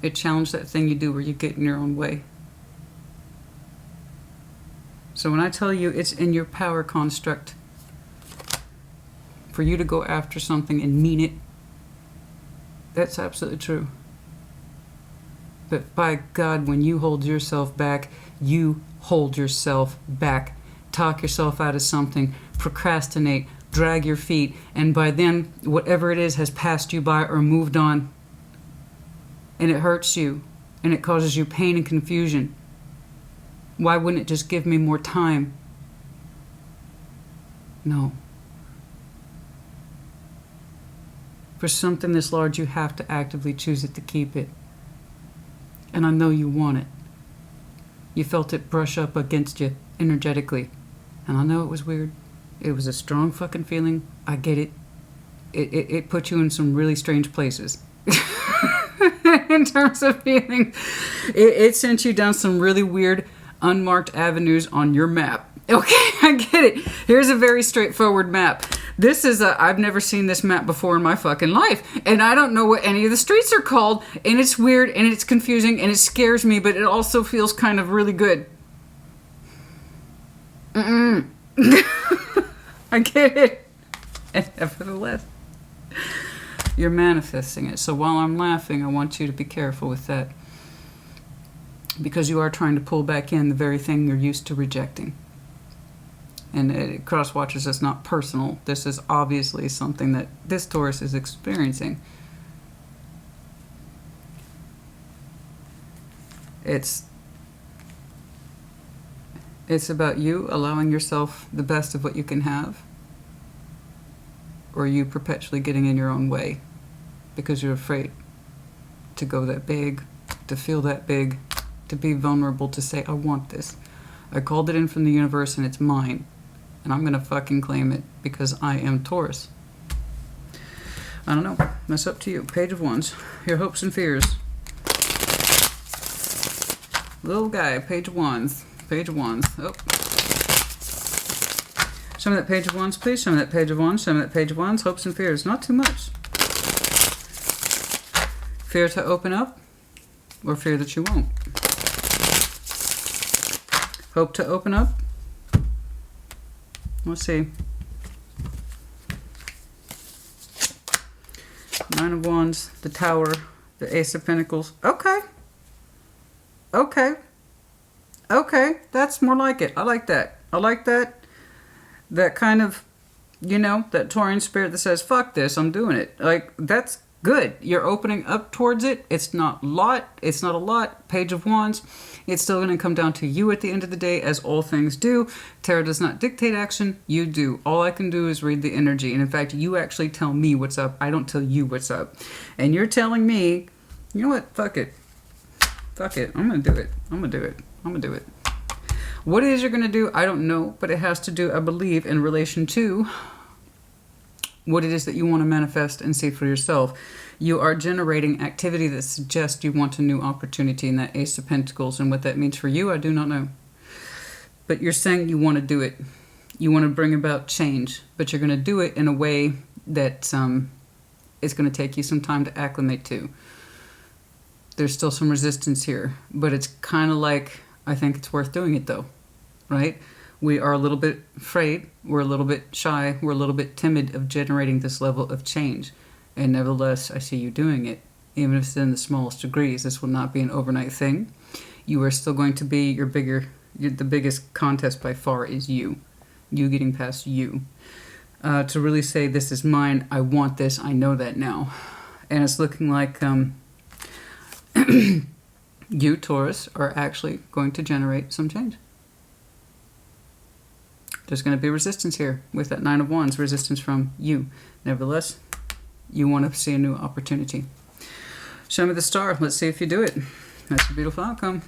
It challenged that thing you do where you get in your own way. So when I tell you it's in your power construct for you to go after something and mean it, that's absolutely true. But by God, when you hold yourself back, you hold yourself back talk yourself out of something, procrastinate, drag your feet, and by then, whatever it is has passed you by or moved on, and it hurts you, and it causes you pain and confusion. Why wouldn't it just give me more time? No. For something this large, you have to actively choose it to keep it. And I know you want it. You felt it brush up against you energetically. And I know it was weird. It was a strong fucking feeling. I get it. It put you in some really strange places. In terms of feeling. It sent you down some really weird, unmarked avenues on your map. Okay, I get it. Here's a very straightforward map. This is I've never seen this map before in my fucking life. And I don't know what any of the streets are called. And it's weird and it's confusing and it scares me, but it also feels kind of really good. I get it. And nevertheless, you're manifesting it. So while I'm laughing, I want you to be careful with that. Because you are trying to pull back in the very thing you're used to rejecting. And cross watchers is not personal. This is obviously something that this Taurus is experiencing. It's about you allowing yourself the best of what you can have, or you perpetually getting in your own way because you're afraid to go that big, to feel that big, to be vulnerable, to say, I want this. I called it in from the universe and it's mine. And I'm going to fucking claim it because I am Taurus. I don't know. That's up to you. Page of Wands. Your hopes and fears. Little guy. Page of Wands. Page of Wands. Oh. Show me that Page of Wands, please. Show me that Page of Wands. Show me that Page of Wands. Hopes and fears. Not too much. Fear to open up or fear that you won't? Hope to open up. Let's see. Nine of Wands, the Tower, the Ace of Pentacles. Okay. Okay. Okay. That's more like it. I like that. I like that. That kind of, you know, that Taurian spirit that says, fuck this, I'm doing it. Like, that's good. You're opening up towards it. It's not a lot. It's not a lot. Page of Wands. It's still going to come down to you at the end of the day, as all things do. Tarot does not dictate action. You do. All I can do is read the energy. And in fact, you actually tell me what's up. I don't tell you what's up. And you're telling me, you know what? Fuck it. Fuck it. I'm going to do it. I'm going to do it. I'm going to do it. What it is you're going to do, I don't know. But it has to do, I believe, in relation to what it is that you want to manifest and see for yourself. You are generating activity that suggests you want a new opportunity in that Ace of Pentacles. And what that means for you, I do not know. But you're saying you want to do it. You want to bring about change. But you're going to do it in a way that is going to take you some time to acclimate to. There's still some resistance here. But it's kind of like, I think it's worth doing it though. Right? We are a little bit afraid. We're a little bit shy. We're a little bit timid of generating this level of change. And nevertheless, I see you doing it. Even if it's in the smallest degrees, this will not be an overnight thing. You are still going to be the biggest contest by far is you. You getting past you. To really say, this is mine, I want this, I know that now. And it's looking like you, Taurus, are actually going to generate some change. There's going to be resistance here with that Nine of Wands, resistance from you. Nevertheless, you want to see a new opportunity. Show me the star. Let's see if you do it. That's a beautiful outcome.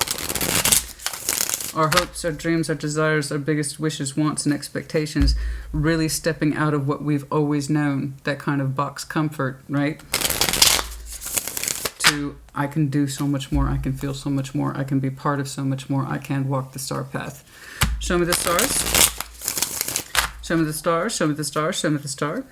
Our hopes, our dreams, our desires, our biggest wishes, wants, and expectations, really stepping out of what we've always known, that kind of box comfort, right? To, I can do so much more, I can feel so much more, I can be part of so much more, I can walk the star path. Show me the stars. Show me the stars, show me the stars, show me the star.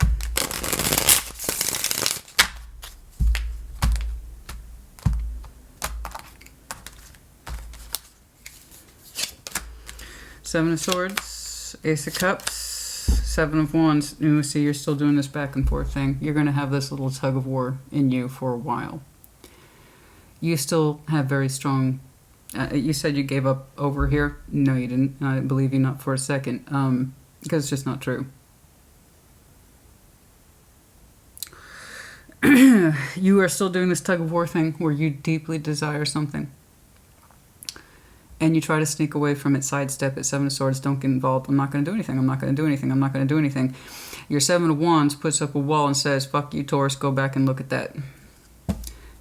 Seven of Swords, Ace of Cups, Seven of Wands. You see, you're still doing this back and forth thing. You're going to have this little tug of war in you for a while. You still have very strong You said you gave up over here. No, you didn't. I didn't believe you, not for a second. Because it's just not true. You are still doing this tug of war thing where you deeply desire something. And you try to sneak away from it, sidestep it. Seven of Swords, don't get involved. I'm not going to do anything. I'm not going to do anything. I'm not going to do anything. Your Seven of Wands puts up a wall and says, fuck you, Taurus, go back and look at that.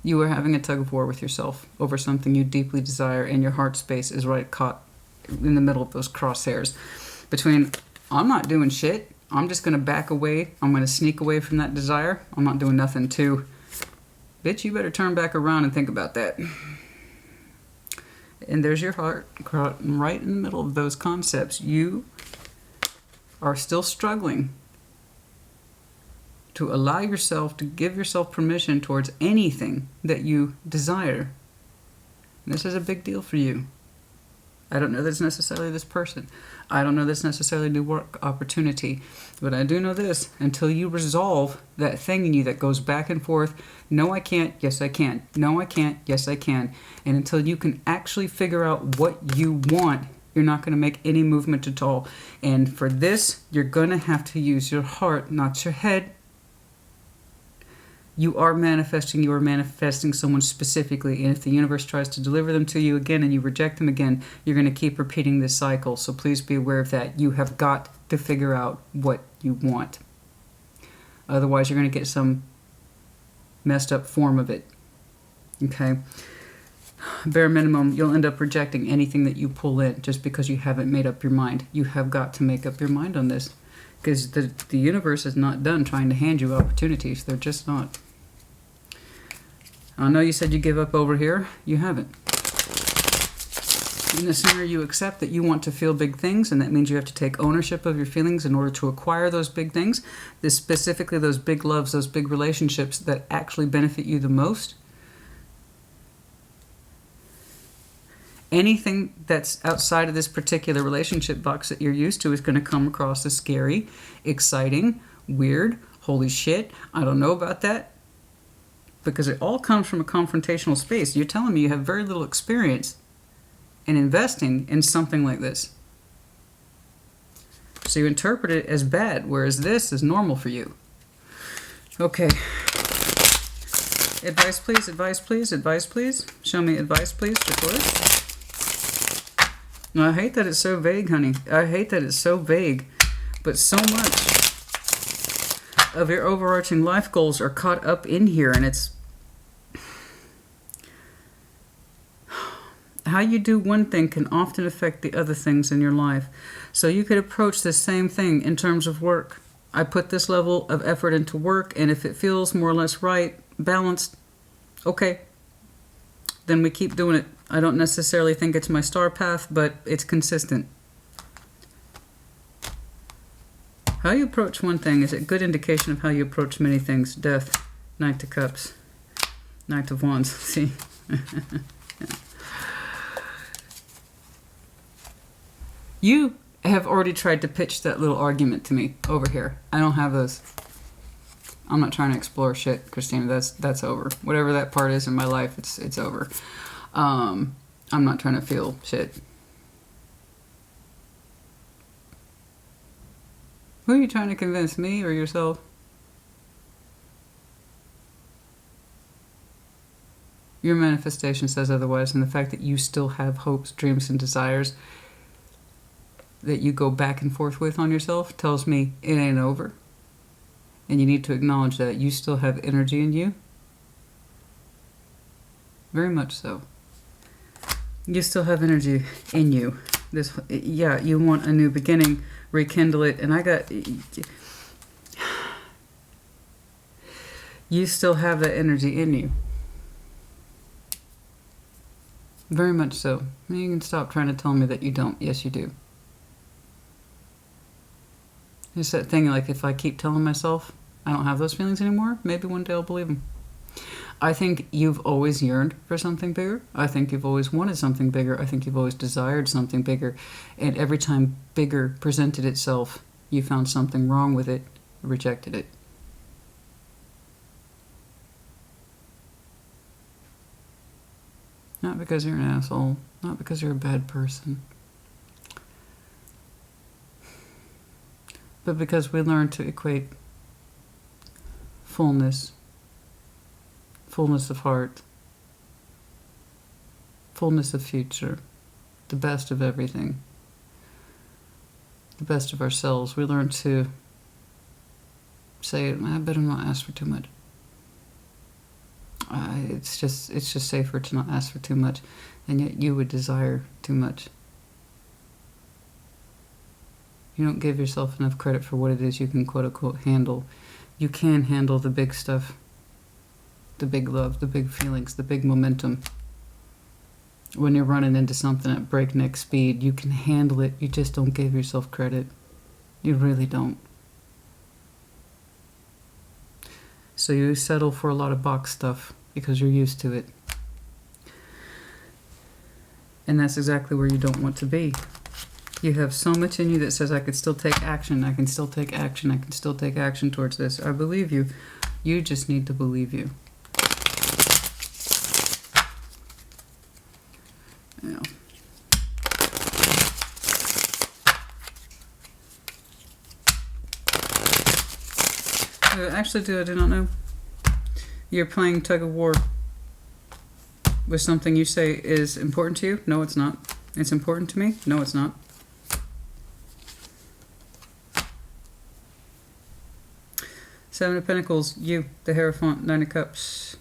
You are having a tug of war with yourself over something you deeply desire, and your heart space is right caught in the middle of those crosshairs. Between, I'm not doing shit. I'm just going to back away. I'm going to sneak away from that desire. I'm not doing nothing too. Bitch, you better turn back around and think about that. And there's your heart right in the middle of those concepts. You are still struggling to allow yourself to give yourself permission towards anything that you desire. And this is a big deal for you. I don't know that it's necessarily this person. I don't know that it's necessarily a new work opportunity. But I do know this. Until you resolve that thing in you that goes back and forth, no, I can't, yes, I can. No, I can't, yes, I can. And until you can actually figure out what you want, you're not going to make any movement at all. And for this, you're going to have to use your heart, not your head. You are manifesting someone specifically, and if the universe tries to deliver them to you again and you reject them again, you're going to keep repeating this cycle. So please be aware of that. You have got to figure out what you want. Otherwise, you're going to get some messed up form of it. Okay? Bare minimum, you'll end up rejecting anything that you pull in just because you haven't made up your mind. You have got to make up your mind on this. Because the universe is not done trying to hand you opportunities. They're just not. I know you said you give up over here. You haven't. And the sooner you accept that you want to feel big things, and that means you have to take ownership of your feelings in order to acquire those big things, specifically those big loves, those big relationships that actually benefit you the most, anything that's outside of this particular relationship box that you're used to is going to come across as scary, exciting, weird, holy shit, I don't know about that. Because it all comes from a confrontational space. You're telling me you have very little experience in investing in something like this. So you interpret it as bad, whereas this is normal for you. Okay. Advice, please, advice, please, advice, please. Show me advice, please, for Taurus. No, I hate that it's so vague, honey. I hate that it's so vague. But so much of your overarching life goals are caught up in here, and it's how you do one thing can often affect the other things in your life. So you could approach the same thing in terms of work. I put this level of effort into work, and if it feels more or less right, balanced, okay, then we keep doing it. I don't necessarily think it's my star path, but it's consistent. How you approach one thing is a good indication of how you approach many things. Death, Knight of Cups, Knight of Wands. See? You have already tried to pitch that little argument to me over here. I don't have those. I'm not trying to explore shit, Christina. That's over. Whatever that part is in my life, it's over. I'm not trying to feel shit. Who are you trying to convince, me or yourself? Your manifestation says otherwise, and the fact that you still have hopes, dreams, and desires that you go back and forth with on yourself tells me it ain't over. And you need to acknowledge that you still have energy in you. Very much so. You still have energy in you. Yeah, you want a new beginning, rekindle it, and you still have that energy in you. Very much so. You can stop trying to tell me that you don't. Yes, you do. It's that thing, like, if I keep telling myself I don't have those feelings anymore, maybe one day I'll believe them. I think you've always yearned for something bigger. I think you've always wanted something bigger. I think you've always desired something bigger. And every time bigger presented itself, you found something wrong with it, rejected it. Not because you're an asshole. Not because you're a bad person. But because we learn to equate fullness, fullness of heart, fullness of future, the best of everything, the best of ourselves. We learn to say, I better not ask for too much. It's just safer to not ask for too much, and yet you would desire too much. You don't give yourself enough credit for what it is you can quote-unquote handle. You can handle the big stuff, the big love, the big feelings, the big momentum. When you're running into something at breakneck speed, you can handle it. You just don't give yourself credit. You really don't. So you settle for a lot of box stuff because you're used to it. And that's exactly where you don't want to be. You have so much in you that says, I could still take action, I can still take action, I can still take action towards this. I believe you. You just need to believe you. Yeah. Actually, I do not know. You're playing tug of war with something you say is important to you. No, it's not. It's important to me. No, it's not. Seven of Pentacles, you, the Hierophant, Nine of Cups.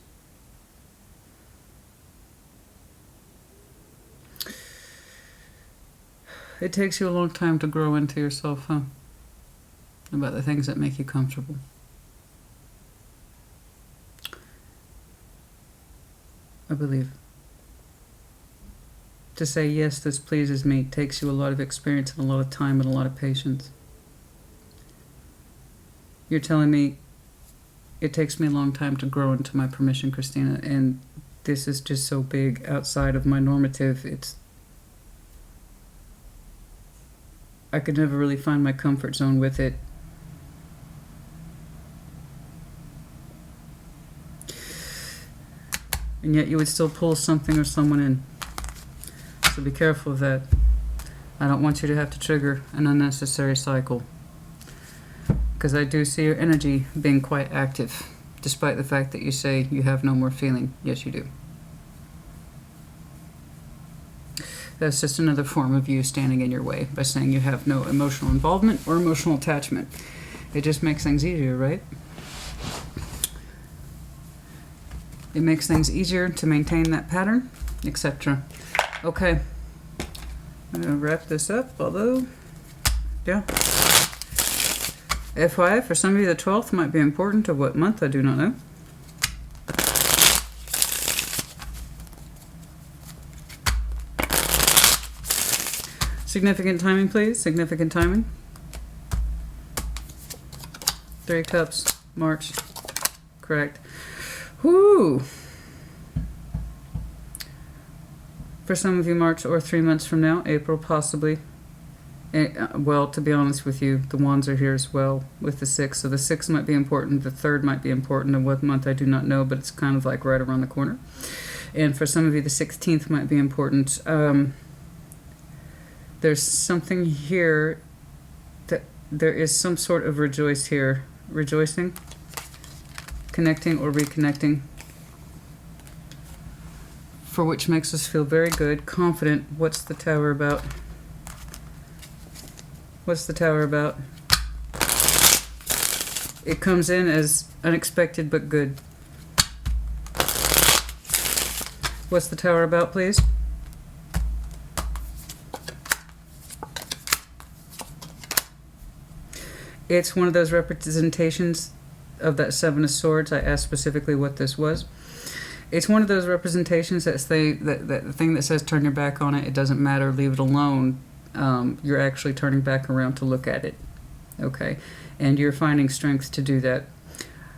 It takes you a long time to grow into yourself, huh? About the things that make you comfortable. I believe. To say, yes, this pleases me, takes you a lot of experience and a lot of time and a lot of patience. You're telling me it takes me a long time to grow into my permission, Christina, and this is just so big outside of my normative. I could never really find my comfort zone with it. And yet you would still pull something or someone in. So be careful of that. I don't want you to have to trigger an unnecessary cycle. Because I do see your energy being quite active, despite the fact that you say you have no more feeling. Yes, you do. That's just another form of you standing in your way by saying you have no emotional involvement or emotional attachment. It just makes things easier, right? It makes things easier to maintain that pattern, etc. Okay. I'm going to wrap this up, although, yeah. FYI, for some of you, the 12th might be important. To what month, I do not know. Significant timing, please. Significant timing. 3 of Cups, March. Correct. Whoo! For some of you, March or 3 months from now, April possibly. Well, to be honest with you, the wands are here as well with the 6. So the 6 might be important. The 3rd might be important. And what month, I do not know, but it's kind of like right around the corner. And for some of you, the 16th might be important. There's something here that there is some sort of rejoicing, connecting or reconnecting, for which makes us feel very good, confident. What's the Tower about? What's the Tower about? It comes in as unexpected but good. What's the Tower about, please? It's one of those representations of that 7 of Swords. I asked specifically what this was. It's one of those representations that the thing that says turn your back on it, it doesn't matter, leave it alone. You're actually turning back around to look at it. Okay? And you're finding strength to do that.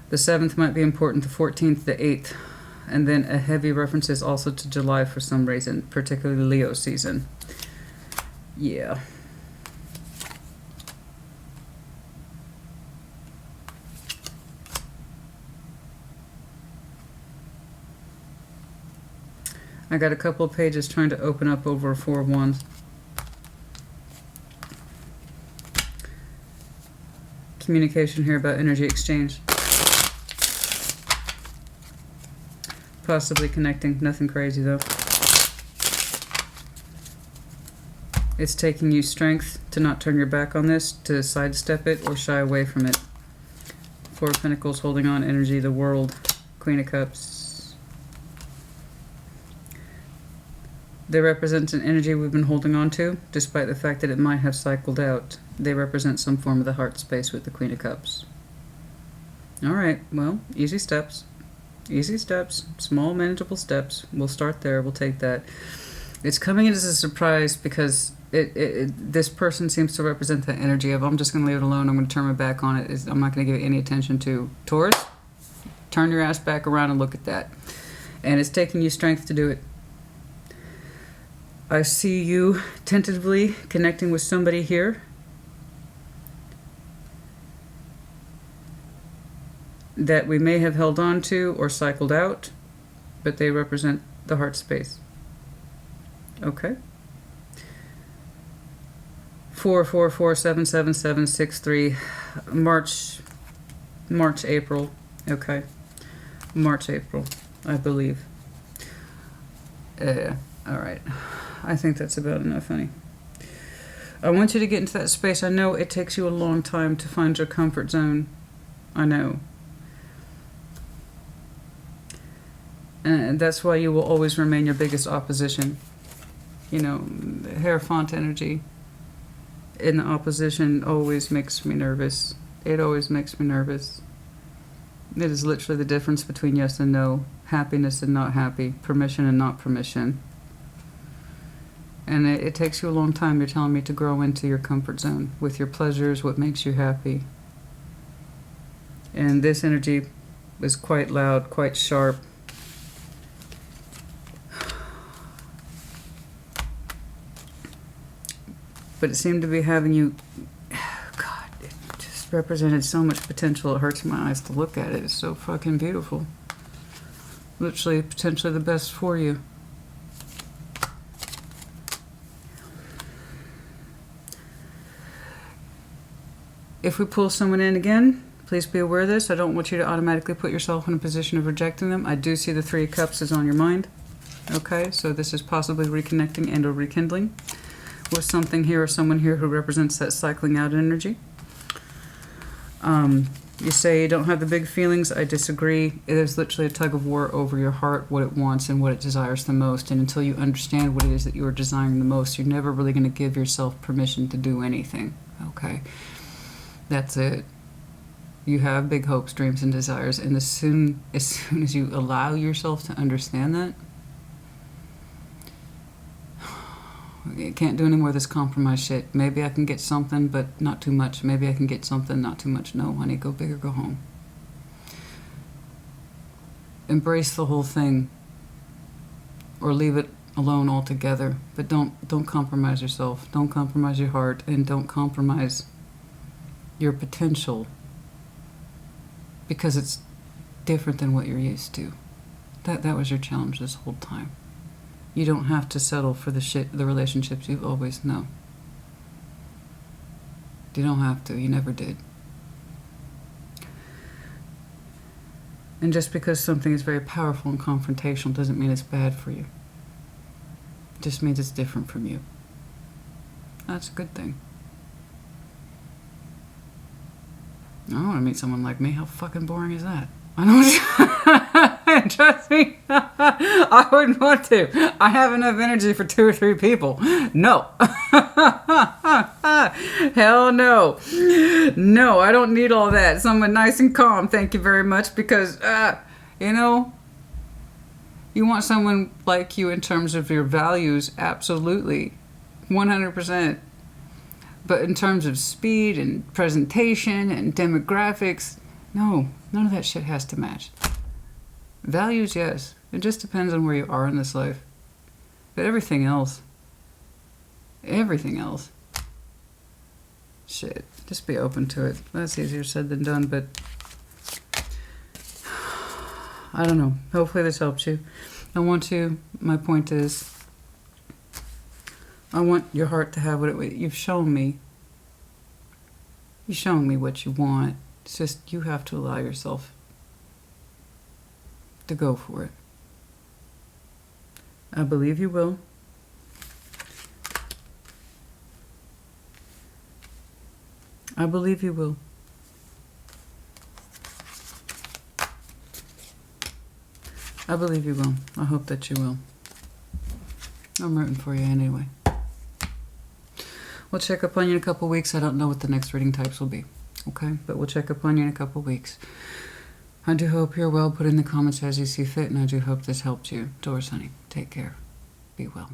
The 7th might be important, the 14th, the 8th. And then a heavy reference is also to July for some reason, particularly Leo season. Yeah. I got a couple of pages trying to open up over a Four of Wands. Communication here about energy exchange. Possibly connecting. Nothing crazy though. It's taking you strength to not turn your back on this, to sidestep it or shy away from it. Four of Pentacles holding on energy, the World, Queen of Cups. They represent an energy we've been holding on to, despite the fact that it might have cycled out. They represent some form of the heart space with the Queen of Cups. Alright, well, easy steps. Easy steps. Small, manageable steps. We'll start there. We'll take that. It's coming in as a surprise because this person seems to represent the energy of, I'm just going to leave it alone. I'm going to turn my back on it. I'm not going to give it any attention to. Taurus, turn your ass back around and look at that. And it's taking you strength to do it. I see you tentatively connecting with somebody here that we may have held on to or cycled out, but they represent the heart space. Okay. 444777763 March, April. Okay. March, April, I believe. Alright. I think that's about enough, honey. I want you to get into that space. I know it takes you a long time to find your comfort zone. I know. And that's why you will always remain your biggest opposition. You know, Hierophant energy in the opposition always makes me nervous. It always makes me nervous. It is literally the difference between yes and no, happiness and not happy, permission and not permission. And it takes you a long time, you're telling me, to grow into your comfort zone with your pleasures, what makes you happy. And this energy is quite loud, quite sharp. But it seemed to be having you, God, it just represented so much potential. It hurts my eyes to look at it. It's so fucking beautiful. Literally, potentially the best for you. If we pull someone in again, please be aware of this. I don't want you to automatically put yourself in a position of rejecting them. I do see the Three of Cups is on your mind. Okay, so this is possibly reconnecting and or rekindling with something here or someone here who represents that cycling out energy. You say you don't have the big feelings. I disagree. There's literally a tug of war over your heart, what it wants and what it desires the most. And until you understand what it is that you are desiring the most, you're never really going to give yourself permission to do anything. Okay, that's it. You have big hopes, dreams, and desires. And as soon as you allow yourself to understand that, I can't do any more of this compromise shit. Maybe I can get something, but not too much. Maybe I can get something, not too much. No, honey, go big or go home. Embrace the whole thing, or leave it alone altogether. But don't compromise yourself. Don't compromise your heart, and don't compromise your potential, because it's different than what you're used to. That was your challenge this whole time. You don't have to settle for the relationships you've always known. You don't have to. You never did. And just because something is very powerful and confrontational doesn't mean it's bad for you. It just means it's different from you. That's a good thing. I don't want to meet someone like me. How fucking boring is that? I don't. Trust me, I wouldn't want to. I have enough energy for 2 or 3 people. No. Hell no. No, I don't need all that. Someone nice and calm, thank you very much, because, you know, you want someone like you in terms of your values, absolutely, 100%. But in terms of speed and presentation and demographics, no, none of that shit has to match. Values, yes. It just depends on where you are in this life. But everything else, shit, just be open to it. That's easier said than done, but I don't know. Hopefully this helps you. My point is, I want your heart to have what you've shown me. You've shown me what you want. It's just you have to allow yourself to go for it. I believe you will. I believe you will. I believe you will. I hope that you will. I'm rooting for you anyway. We'll check up on you in a couple weeks. I don't know what the next reading types will be. Okay? But we'll check up on you in a couple weeks. I do hope you're well. Put in the comments as you see fit, and I do hope this helped you. Taurus, honey, take care. Be well.